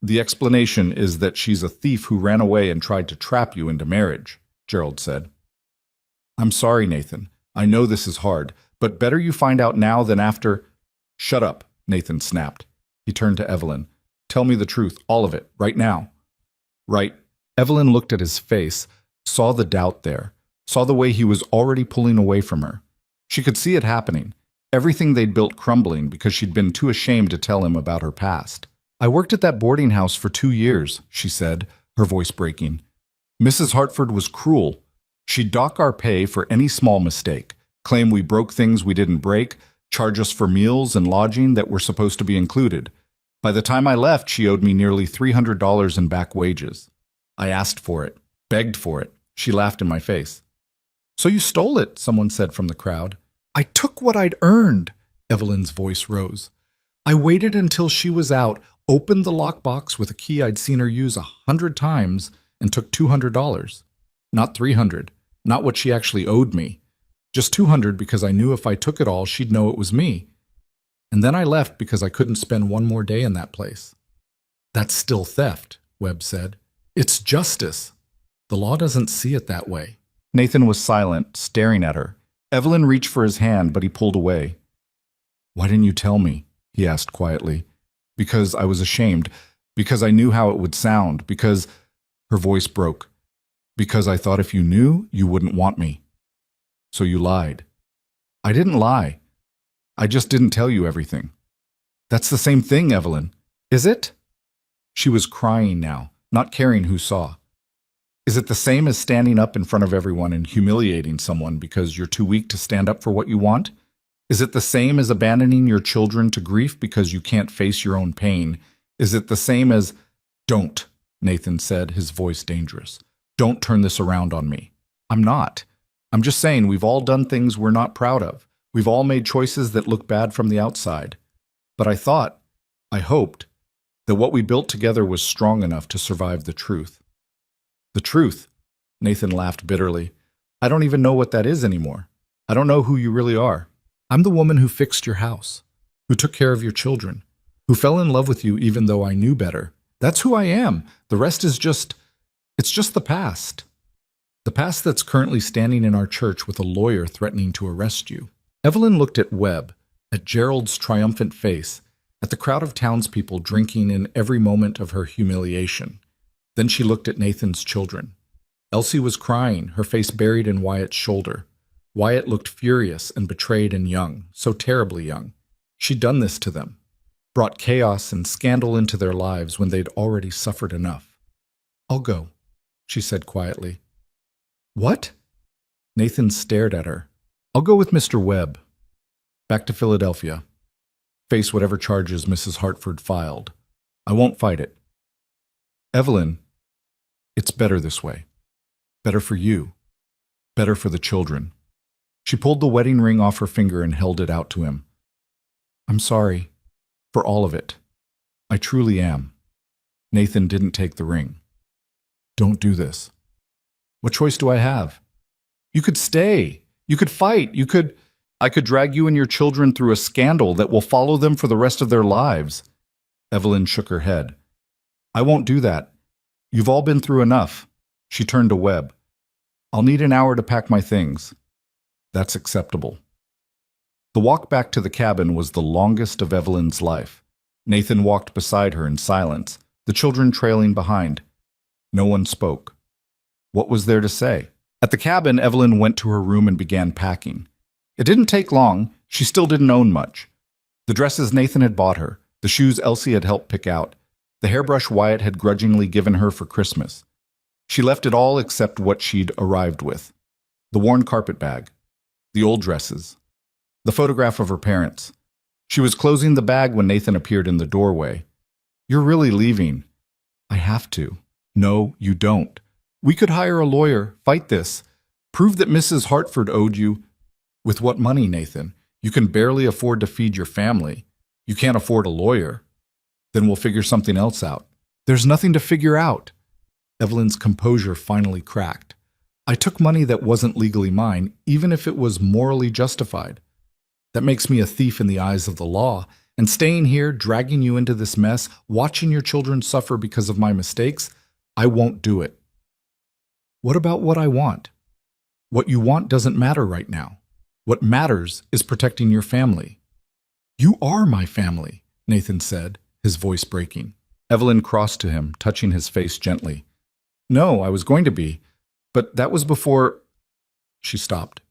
The explanation is that she's a thief who ran away and tried to trap you into marriage, Gerald said. I'm sorry, Nathan. I know this is hard, but better you find out now than after. Shut up, Nathan snapped. He turned to Evelyn. Tell me the truth, all of it, right now. Right. Evelyn looked at his face, saw the doubt there, saw the way he was already pulling away from her. She could see it happening, everything they'd built crumbling because she'd been too ashamed to tell him about her past. I worked at that boarding house for 2 years, she said, her voice breaking. Mrs. Hartford was cruel. She'd dock our pay for any small mistake, claim we broke things we didn't break, charge us for meals and lodging that were supposed to be included. By the time I left, she owed me nearly $300 in back wages. I asked for it, begged for it. She laughed in my face. So you stole it, someone said from the crowd. I took what I'd earned, Evelyn's voice rose. I waited until she was out, opened the lockbox with a key I'd seen her use 100 times, and took $200. Not $300, not what she actually owed me. Just $200 because I knew if I took it all, she'd know it was me. And then I left because I couldn't spend one more day in that place. That's still theft, Webb said. It's justice. The law doesn't see it that way. Nathan was silent, staring at her. Evelyn reached for his hand, but he pulled away. Why didn't you tell me? He asked quietly. Because I was ashamed. Because I knew how it would sound. Because... Her voice broke. Because I thought if you knew, you wouldn't want me. So you lied. I didn't lie. I just didn't tell you everything. That's the same thing, Evelyn. Is it? She was crying now, not caring who saw. Is it the same as standing up in front of everyone and humiliating someone because you're too weak to stand up for what you want? Is it the same as abandoning your children to grief because you can't face your own pain, Is it the same as, "Don't," Nathan said, his voice dangerous. "Don't turn this around on me." I'm not. I'm just saying we've all done things we're not proud of. We've all made choices that look bad from the outside. But I hoped, that what we built together was strong enough to survive the truth. The truth? Nathan laughed bitterly. I don't even know what that is anymore. I don't know who you really are. I'm the woman who fixed your house, who took care of your children, who fell in love with you even though I knew better. That's who I am. The rest is it's just the past. The past that's currently standing in our church with a lawyer threatening to arrest you. Evelyn looked at Webb, at Gerald's triumphant face, at the crowd of townspeople drinking in every moment of her humiliation. Then she looked at Nathan's children. Elsie was crying, her face buried in Wyatt's shoulder. Wyatt looked furious and betrayed and young, so terribly young. She'd done this to them, brought chaos and scandal into their lives when they'd already suffered enough. I'll go, she said quietly. What? Nathan stared at her. I'll go with Mr. Webb. Back to Philadelphia. Face whatever charges Mrs. Hartford filed. I won't fight it. Evelyn, it's better this way. Better for you. Better for the children. She pulled the wedding ring off her finger and held it out to him. I'm sorry. For all of it. I truly am. Nathan didn't take the ring. Don't do this. What choice do I have? You could stay. You could fight. I could drag you and your children through a scandal that will follow them for the rest of their lives. Evelyn shook her head. I won't do that. You've all been through enough. She turned to Webb. I'll need an hour to pack my things. That's acceptable. The walk back to the cabin was the longest of Evelyn's life. Nathan walked beside her in silence, the children trailing behind. No one spoke. What was there to say? At the cabin, Evelyn went to her room and began packing. It didn't take long. She still didn't own much. The dresses Nathan had bought her, the shoes Elsie had helped pick out, the hairbrush Wyatt had grudgingly given her for Christmas. She left it all except what she'd arrived with. The worn carpet bag, the old dresses, the photograph of her parents. She was closing the bag when Nathan appeared in the doorway. You're really leaving. I have to. No, you don't. We could hire a lawyer, fight this, prove that Mrs. Hartford owed you. With what money, Nathan? You can barely afford to feed your family. You can't afford a lawyer. Then we'll figure something else out. There's nothing to figure out. Evelyn's composure finally cracked. I took money that wasn't legally mine, even if it was morally justified. That makes me a thief in the eyes of the law, and staying here, dragging you into this mess, watching your children suffer because of my mistakes, I won't do it. What about what I want? What you want doesn't matter right now. What matters is protecting your family. You are my family, Nathan said, his voice breaking. Evelyn crossed to him, touching his face gently. No, I was going to be, but that was before... She stopped.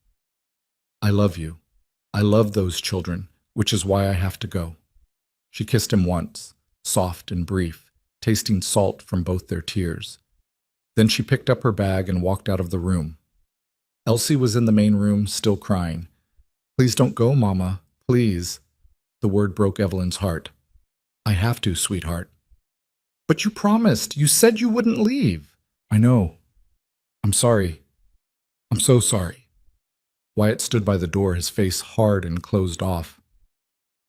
I love you. I love those children, which is why I have to go. She kissed him once, soft and brief, tasting salt from both their tears. Then she picked up her bag and walked out of the room. Elsie was in the main room, still crying. Please don't go, Mama. Please. The word broke Evelyn's heart. I have to, sweetheart. But you promised. You said you wouldn't leave. I know. I'm sorry. I'm so sorry. Wyatt stood by the door, his face hard and closed off.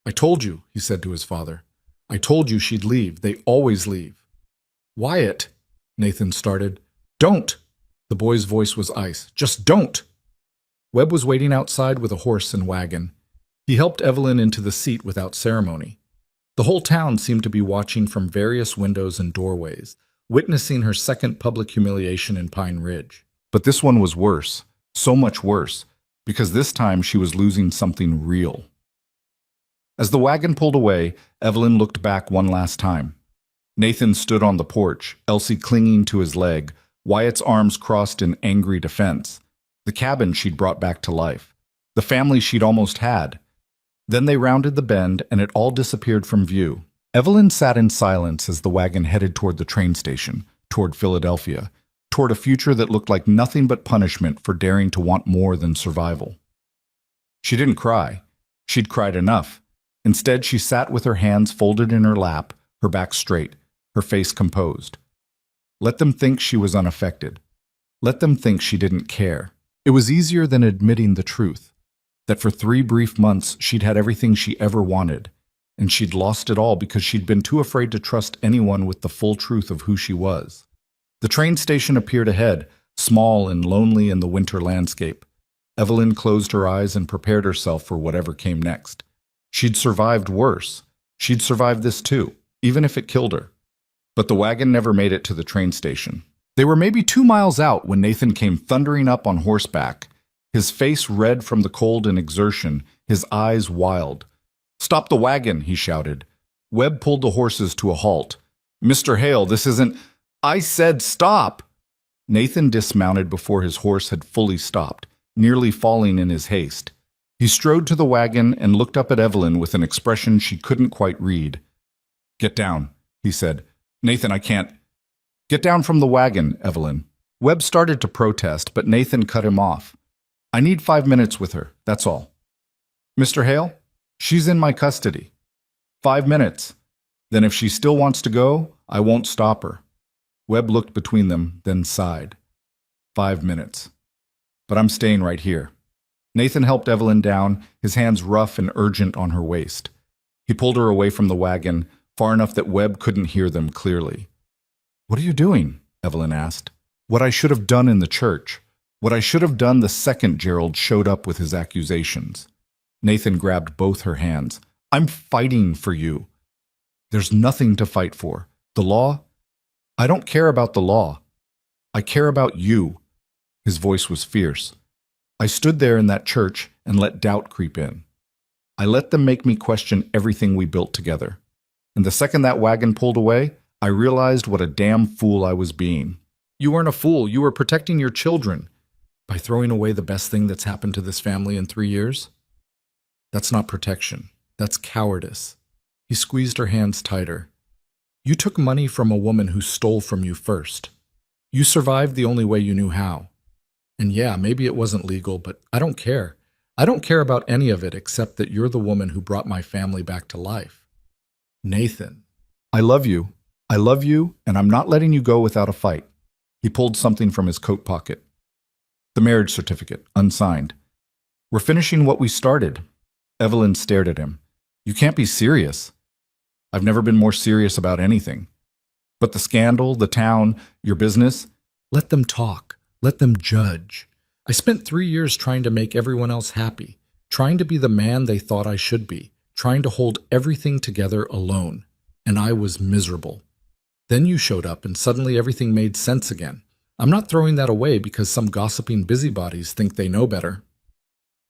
I told you, he said to his father. I told you she'd leave. They always leave. Wyatt, Nathan started. Don't. The boy's voice was ice. Just don't. Webb was waiting outside with a horse and wagon. He helped Evelyn into the seat without ceremony. The whole town seemed to be watching from various windows and doorways, witnessing her second public humiliation in Pine Ridge. But this one was worse, so much worse, because this time she was losing something real. As the wagon pulled away, Evelyn looked back one last time. Nathan stood on the porch, Elsie clinging to his leg, Wyatt's arms crossed in angry defense. The cabin she'd brought back to life. The family she'd almost had. Then they rounded the bend, and it all disappeared from view. Evelyn sat in silence as the wagon headed toward the train station, toward Philadelphia, toward a future that looked like nothing but punishment for daring to want more than survival. She didn't cry. She'd cried enough. Instead, she sat with her hands folded in her lap, her back straight, her face composed. Let them think she was unaffected. Let them think she didn't care. It was easier than admitting the truth, that for 3 brief months she'd had everything she ever wanted, and she'd lost it all because she'd been too afraid to trust anyone with the full truth of who she was. The train station appeared ahead, small and lonely in the winter landscape. Evelyn closed her eyes and prepared herself for whatever came next. She'd survived worse. She'd survived this too, even if it killed her. But the wagon never made it to the train station. They were maybe 2 miles out when Nathan came thundering up on horseback, his face red from the cold and exertion, his eyes wild. "Stop the wagon," he shouted. Webb pulled the horses to a halt. "Mr. Hale, this isn't—" "I said stop!" Nathan dismounted before his horse had fully stopped, nearly falling in his haste. He strode to the wagon and looked up at Evelyn with an expression she couldn't quite read. "Get down," he said. "Nathan, I can't—" "Get down from the wagon, Evelyn." Webb started to protest, but Nathan cut him off. "I need 5 minutes with her, that's all." "Mr. Hale, she's in my custody." "5 minutes. Then if she still wants to go, I won't stop her." Webb looked between them, then sighed. 5 minutes. But I'm staying right here. Nathan helped Evelyn down, his hands rough and urgent on her waist. He pulled her away from the wagon, far enough that Webb couldn't hear them clearly. "What are you doing?" Evelyn asked. "What I should have done in the church. What I should have done the second Gerald showed up with his accusations." Nathan grabbed both her hands. "I'm fighting for you." "There's nothing to fight for. The law? I don't care about the law. I care about you." His voice was fierce. "I stood there in that church and let doubt creep in. I let them make me question everything we built together. And the second that wagon pulled away, I realized what a damn fool I was being." "You weren't a fool. You were protecting your children by throwing away the best thing that's happened to this family in 3 years. That's not protection. That's cowardice." He squeezed her hands tighter. "You took money from a woman who stole from you first. You survived the only way you knew how. And yeah, maybe it wasn't legal, but I don't care. I don't care about any of it except that you're the woman who brought my family back to life." "Nathan, I love you. I love you, and I'm not letting you go without a fight." He pulled something from his coat pocket. "The marriage certificate, unsigned. We're finishing what we started." Evelyn stared at him. "You can't be serious." "I've never been more serious about anything. But the scandal, the town, your business—" "Let them talk. Let them judge. I spent 3 years trying to make everyone else happy, trying to be the man they thought I should be, trying to hold everything together alone. And I was miserable. Then you showed up and suddenly everything made sense again. I'm not throwing that away because some gossiping busybodies think they know better."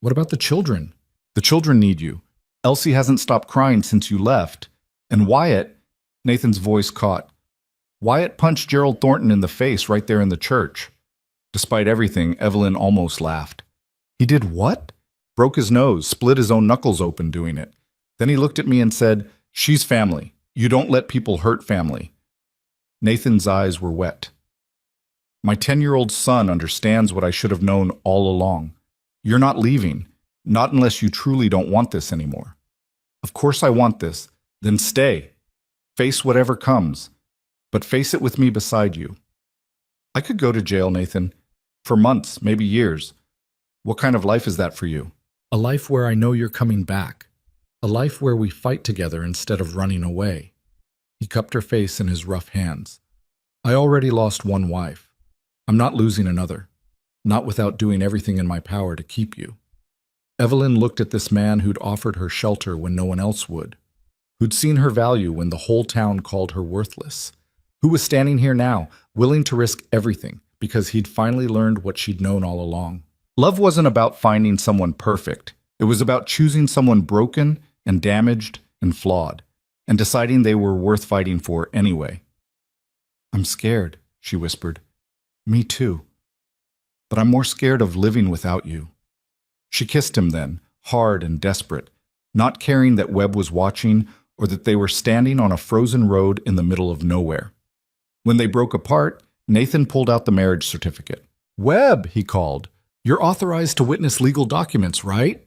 "What about the children?" "The children need you. Elsie hasn't stopped crying since you left. And Wyatt—" Nathan's voice caught. "Wyatt punched Gerald Thornton in the face right there in the church." Despite everything, Evelyn almost laughed. "He did what?" "Broke his nose, split his own knuckles open doing it. Then he looked at me and said, 'She's family. You don't let people hurt family.'" Nathan's eyes were wet. "My 10-year-old son understands what I should have known all along. You're not leaving, not unless you truly don't want this anymore." "Of course I want this. Then stay. Face whatever comes. But face it with me beside you." "I could go to jail, Nathan. For months, maybe years. What kind of life is that for you?" "A life where I know you're coming back. A life where we fight together instead of running away." He cupped her face in his rough hands. "I already lost one wife. I'm not losing another. Not without doing everything in my power to keep you." Evelyn looked at this man who'd offered her shelter when no one else would, who'd seen her value when the whole town called her worthless, who was standing here now, willing to risk everything because he'd finally learned what she'd known all along. Love wasn't about finding someone perfect. It was about choosing someone broken and damaged and flawed, and deciding they were worth fighting for anyway. "I'm scared," she whispered. "Me too. But I'm more scared of living without you." She kissed him then, hard and desperate, not caring that Webb was watching or that they were standing on a frozen road in the middle of nowhere. When they broke apart, Nathan pulled out the marriage certificate. "Webb," he called, "you're authorized to witness legal documents, right?"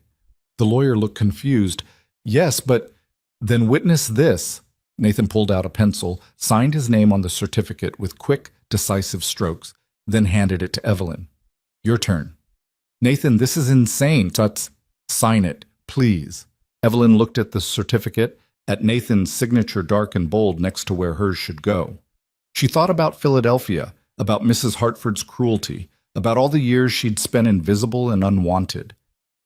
The lawyer looked confused. "Yes, but—" "Then witness this." Nathan pulled out a pencil, signed his name on the certificate with quick, decisive strokes, then handed it to Evelyn. Your turn. Nathan, this is insane. Tuts. Sign it, please. Evelyn looked at the certificate, at Nathan's signature dark and bold next to where hers should go. She thought about Philadelphia, about Mrs. Hartford's cruelty, about all the years she'd spent invisible and unwanted.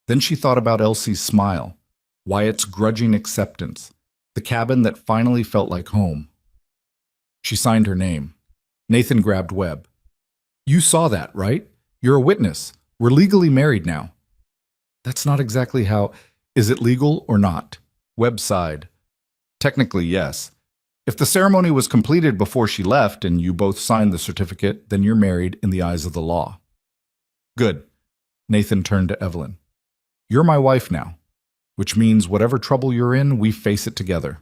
Then she thought about Elsie's smile, Wyatt's grudging acceptance, the cabin that finally felt like home. She signed her name. Nathan grabbed Webb. You saw that, right? You're a witness. We're legally married now. That's not exactly how... Is it legal or not? Webb sighed. Technically, yes. If the ceremony was completed before she left and you both signed the certificate, then you're married in the eyes of the law. Good. Nathan turned to Evelyn. You're my wife now, which means whatever trouble you're in, we face it together.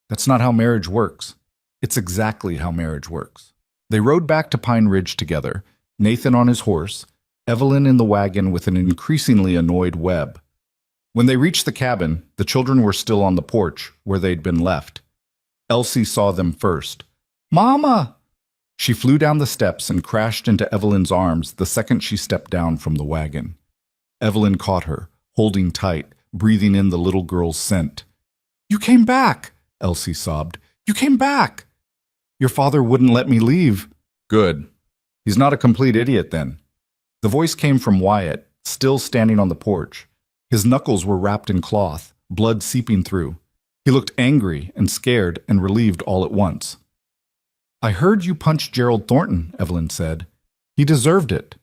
That's not how marriage works. It's exactly how marriage works. They rode back to Pine Ridge together, Nathan on his horse, Evelyn in the wagon with an increasingly annoyed Webb. When they reached the cabin, the children were still on the porch, where they'd been left. Elsie saw them first. Mama! She flew down the steps and crashed into Evelyn's arms the second she stepped down from the wagon. Evelyn caught her, holding tight, breathing in the little girl's scent. You came back, Elsie sobbed. You came back. Your father wouldn't let me leave. Good. He's not a complete idiot then. The voice came from Wyatt, still standing on the porch. His knuckles were wrapped in cloth, blood seeping through. He looked angry and scared and relieved all at once. I heard you punched Gerald Thornton, Evelyn said. He deserved it.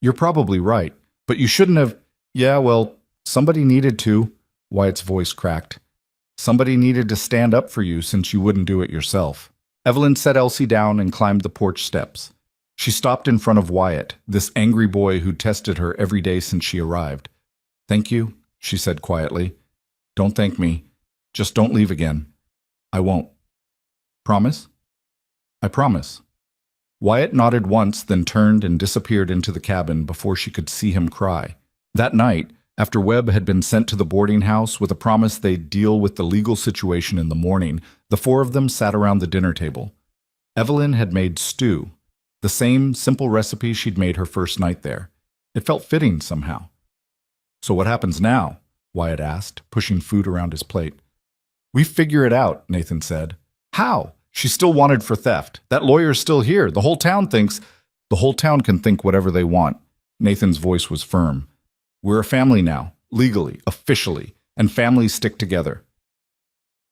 You're probably right, but you shouldn't have... Yeah, well, somebody needed to, Wyatt's voice cracked. Somebody needed to stand up for you since you wouldn't do it yourself. Evelyn set Elsie down and climbed the porch steps. She stopped in front of Wyatt, this angry boy who tested her every day since she arrived. Thank you, she said quietly. Don't thank me. Just don't leave again. I won't. Promise? I promise. Wyatt nodded once, then turned and disappeared into the cabin before she could see him cry. That night, after Webb had been sent to the boarding house with a promise they'd deal with the legal situation in the morning, the four of them sat around the dinner table. Evelyn had made stew, the same simple recipe she'd made her first night there. It felt fitting somehow. So what happens now? Wyatt asked, pushing food around his plate. We figure it out, Nathan said. How? She's still wanted for theft. That lawyer's still here. The whole town can think whatever they want. Nathan's voice was firm. We're a family now, legally, officially, and families stick together.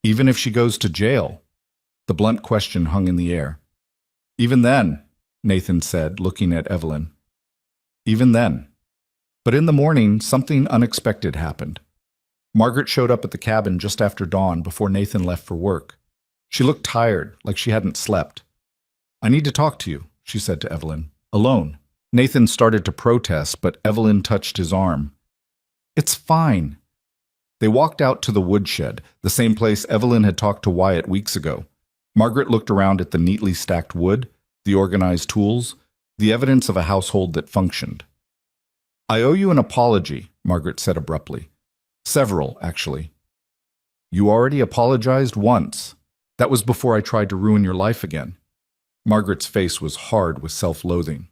Even if she goes to jail? The blunt question hung in the air. Even then, Nathan said, looking at Evelyn. Even then. But in the morning, something unexpected happened. Margaret showed up at the cabin just after dawn before Nathan left for work. She looked tired, like she hadn't slept. I need to talk to you, she said to Evelyn. Alone. Nathan started to protest, but Evelyn touched his arm. It's fine. They walked out to the woodshed, the same place Evelyn had talked to Wyatt weeks ago. Margaret looked around at the neatly stacked wood, the organized tools, the evidence of a household that functioned. I owe you an apology, Margaret said abruptly. Several, actually. You already apologized once. That was before I tried to ruin your life again. Margaret's face was hard with self-loathing.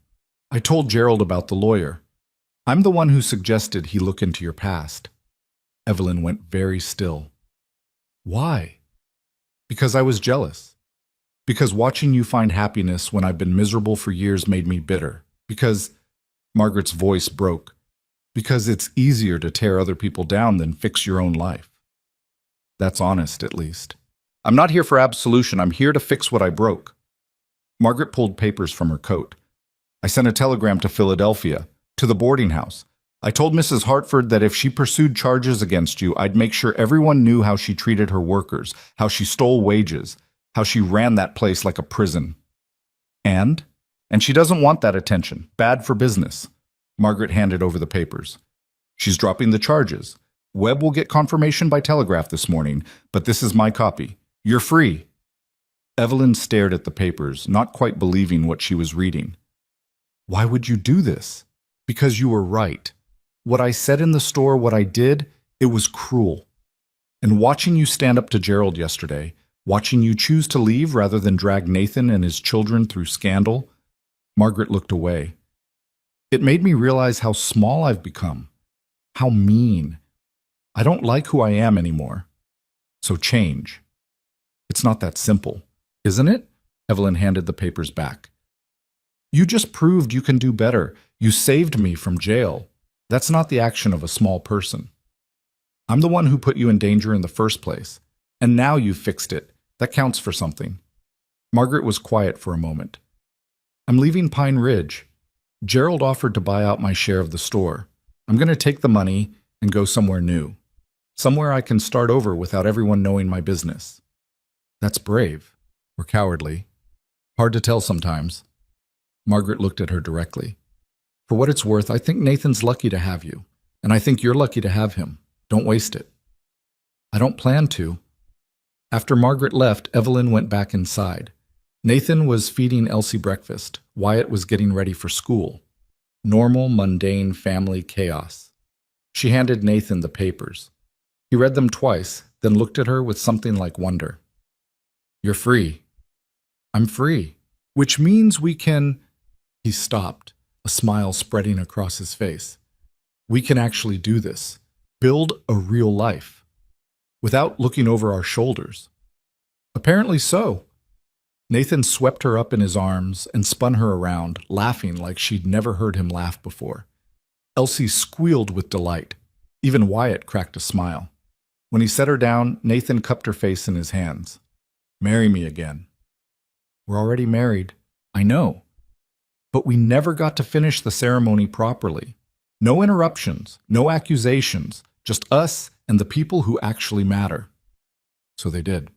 I told Gerald about the lawyer. I'm the one who suggested he look into your past. Evelyn went very still. Why? Because I was jealous. Because watching you find happiness when I've been miserable for years made me bitter. Because... Margaret's voice broke. Because it's easier to tear other people down than fix your own life. That's honest, at least. I'm not here for absolution. I'm here to fix what I broke. Margaret pulled papers from her coat. I sent a telegram to Philadelphia, to the boarding house. I told Mrs. Hartford that if she pursued charges against you, I'd make sure everyone knew how she treated her workers, how she stole wages, how she ran that place like a prison. And she doesn't want that attention. Bad for business. Margaret handed over the papers. She's dropping the charges. Webb will get confirmation by telegraph this morning, but this is my copy. You're free. Evelyn stared at the papers, not quite believing what she was reading. Why would you do this? Because you were right. What I said in the store, what I did, it was cruel. And watching you stand up to Gerald yesterday, Watching you choose to leave rather than drag Nathan and his children through scandal. Margaret looked away. It made me realize how small I've become. How mean. I don't like who I am anymore. So change. It's not that simple, isn't it? Evelyn handed the papers back. You just proved you can do better. You saved me from jail. That's not the action of a small person. I'm the one who put you in danger in the first place. And now you've fixed it. That counts for something. Margaret was quiet for a moment. I'm leaving Pine Ridge. Gerald offered to buy out my share of the store. I'm going to take the money and go somewhere new. Somewhere I can start over without everyone knowing my business. That's brave. Or cowardly. Hard to tell sometimes. Margaret looked at her directly. For what it's worth, I think Nathan's lucky to have you. And I think you're lucky to have him. Don't waste it. I don't plan to. After Margaret left, Evelyn went back inside. Nathan was feeding Elsie breakfast. Wyatt was getting ready for school. Normal, mundane family chaos. She handed Nathan the papers. He read them twice, then looked at her with something like wonder. You're free. I'm free. Which means we can... He stopped, a smile spreading across his face. We can actually do this. Build a real life. Without looking over our shoulders. Apparently so. Nathan swept her up in his arms and spun her around, laughing like she'd never heard him laugh before. Elsie squealed with delight. Even Wyatt cracked a smile. When he set her down, Nathan cupped her face in his hands. Marry me again. We're already married. I know. But we never got to finish the ceremony properly. No interruptions, no accusations, just us and the people who actually matter. So they did.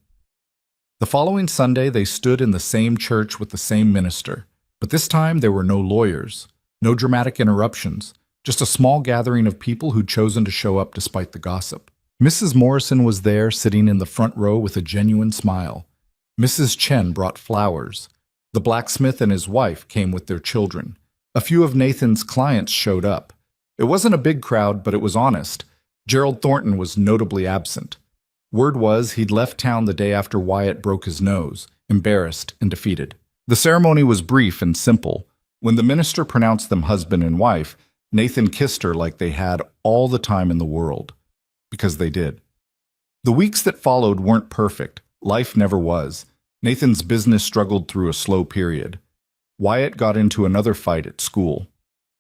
The following Sunday, they stood in the same church with the same minister, but this time there were no lawyers, no dramatic interruptions, just a small gathering of people who'd chosen to show up despite the gossip. Mrs. Morrison was there, sitting in the front row with a genuine smile. Mrs. Chen brought flowers. The blacksmith and his wife came with their children. A few of Nathan's clients showed up. It wasn't a big crowd, but it was honest. Gerald Thornton was notably absent. Word was he'd left town the day after Wyatt broke his nose, embarrassed and defeated. The ceremony was brief and simple. When the minister pronounced them husband and wife, Nathan kissed her like they had all the time in the world. Because they did. The weeks that followed weren't perfect. Life never was. Nathan's business struggled through a slow period. Wyatt got into another fight at school.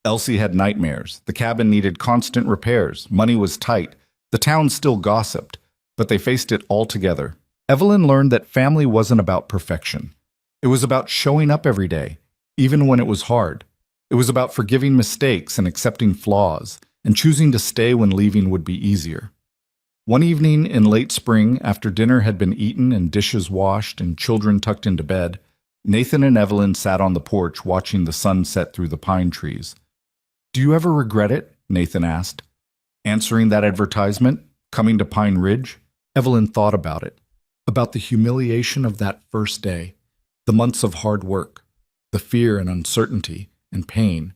Elsie had nightmares. The cabin needed constant repairs. Money was tight. The town still gossiped. But they faced it all together. Evelyn learned that family wasn't about perfection. It was about showing up every day, even when it was hard. It was about forgiving mistakes and accepting flaws, and choosing to stay when leaving would be easier. One evening in late spring, after dinner had been eaten and dishes washed and children tucked into bed, Nathan and Evelyn sat on the porch watching the sun set through the pine trees. Do you ever regret it? Nathan asked. Answering that advertisement, coming to Pine Ridge? Evelyn thought about the humiliation of that first day, the months of hard work, the fear and uncertainty and pain,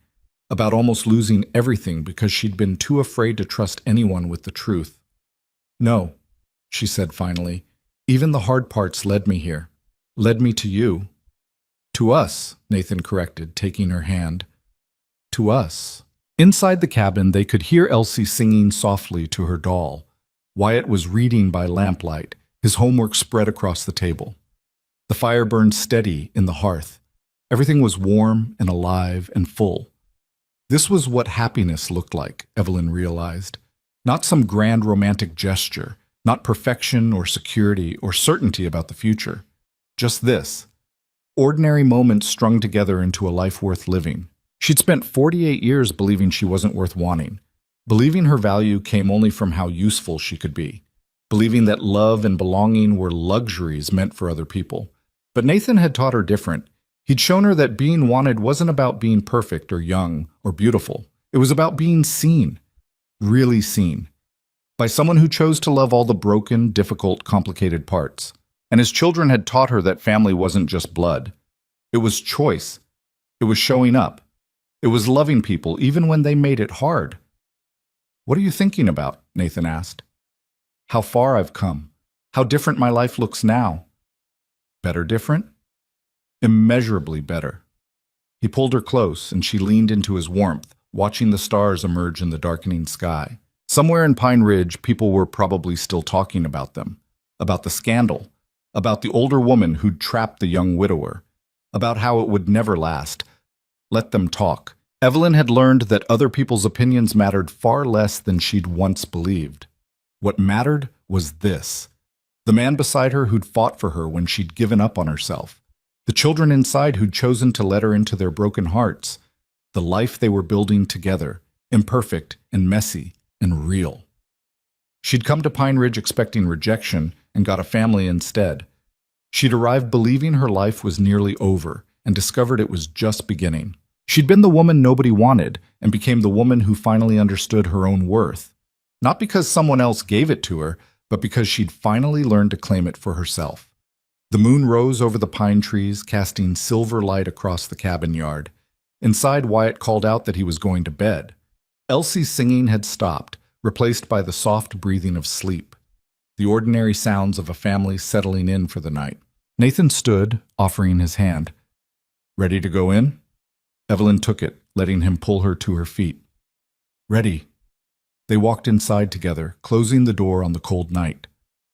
about almost losing everything because she'd been too afraid to trust anyone with the truth. No, she said finally, even the hard parts led me here, led me to you. To us, Nathan corrected, taking her hand. To us. Inside the cabin, they could hear Elsie singing softly to her doll. Wyatt was reading by lamplight, his homework spread across the table. The fire burned steady in the hearth. Everything was warm and alive and full. This was what happiness looked like, Evelyn realized. Not some grand romantic gesture, not perfection or security or certainty about the future. Just this. Ordinary moments strung together into a life worth living. She'd spent 48 years believing she wasn't worth wanting. Believing her value came only from how useful she could be. Believing that love and belonging were luxuries meant for other people. But Nathan had taught her different. He'd shown her that being wanted wasn't about being perfect or young or beautiful. It was about being seen. Really seen. By someone who chose to love all the broken, difficult, complicated parts. And his children had taught her that family wasn't just blood. It was choice. It was showing up. It was loving people even when they made it hard. What are you thinking about? Nathan asked. How far I've come. How different my life looks now. Better different? Immeasurably better. He pulled her close, and she leaned into his warmth, watching the stars emerge in the darkening sky. Somewhere in Pine Ridge, people were probably still talking about them, about the scandal, about the older woman who'd trapped the young widower, about how it would never last. Let them talk. Evelyn had learned that other people's opinions mattered far less than she'd once believed. What mattered was this: the man beside her who'd fought for her when she'd given up on herself, the children inside who'd chosen to let her into their broken hearts, the life they were building together, imperfect and messy and real. She'd come to Pine Ridge expecting rejection and got a family instead. She'd arrived believing her life was nearly over and discovered it was just beginning. She'd been the woman nobody wanted and became the woman who finally understood her own worth. Not because someone else gave it to her, but because she'd finally learned to claim it for herself. The moon rose over the pine trees, casting silver light across the cabin yard. Inside, Wyatt called out that he was going to bed. Elsie's singing had stopped, replaced by the soft breathing of sleep, the ordinary sounds of a family settling in for the night. Nathan stood, offering his hand. Ready to go in? Evelyn took it, letting him pull her to her feet. Ready. They walked inside together, closing the door on the cold night.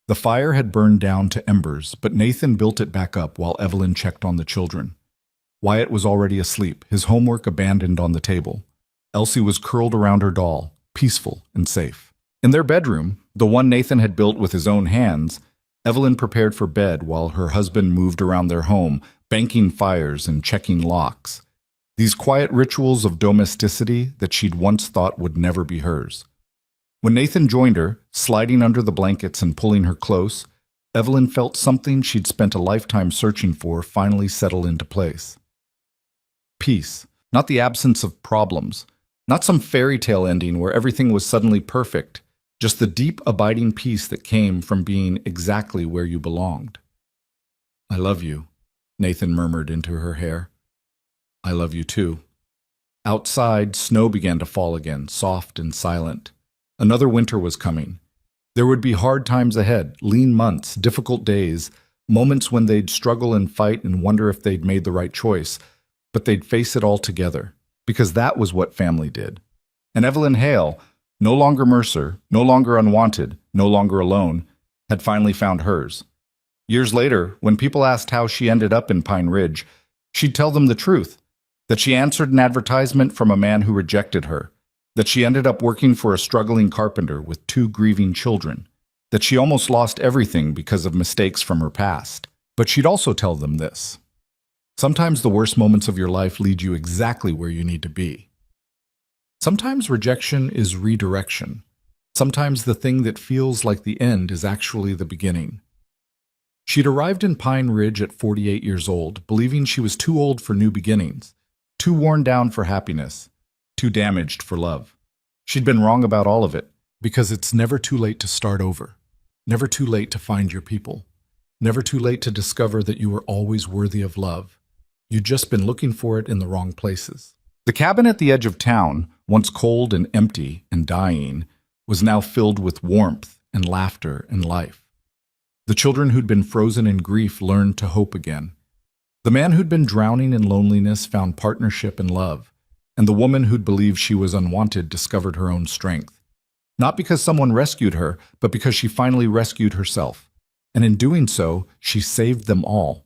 The fire had burned down to embers, but Nathan built it back up while Evelyn checked on the children. Wyatt was already asleep, his homework abandoned on the table. Elsie was curled around her doll, peaceful and safe. In their bedroom, the one Nathan had built with his own hands, Evelyn prepared for bed while her husband moved around their home, banking fires and checking locks. These quiet rituals of domesticity that she'd once thought would never be hers. When Nathan joined her, sliding under the blankets and pulling her close, Evelyn felt something she'd spent a lifetime searching for finally settle into place. Peace, not the absence of problems, not some fairy tale ending where everything was suddenly perfect, just the deep, abiding peace that came from being exactly where you belonged. I love you, Nathan murmured into her hair. I love you too. Outside, snow began to fall again, soft and silent. Another winter was coming. There would be hard times ahead, lean months, difficult days, moments when they'd struggle and fight and wonder if they'd made the right choice, but they'd face it all together, because that was what family did. And Evelyn Hale, no longer Mercer, no longer unwanted, no longer alone, had finally found hers. Years later, when people asked how she ended up in Pine Ridge, she'd tell them the truth, that she answered an advertisement from a man who rejected her, that she ended up working for a struggling carpenter with 2 grieving children, that she almost lost everything because of mistakes from her past. But she'd also tell them this: sometimes the worst moments of your life lead you exactly where you need to be. Sometimes rejection is redirection. Sometimes the thing that feels like the end is actually the beginning. She'd arrived in Pine Ridge at 48 years old, believing she was too old for new beginnings, too worn down for happiness, too damaged for love. She'd been wrong about all of it, because it's never too late to start over, never too late to find your people, never too late to discover that you are always worthy of love. You'd just been looking for it in the wrong places. The cabin at the edge of town, once cold and empty and dying, was now filled with warmth and laughter and life. The children who'd been frozen in grief learned to hope again. The man who'd been drowning in loneliness found partnership and love, and the woman who'd believed she was unwanted discovered her own strength. Not because someone rescued her, but because she finally rescued herself. And in doing so, she saved them all.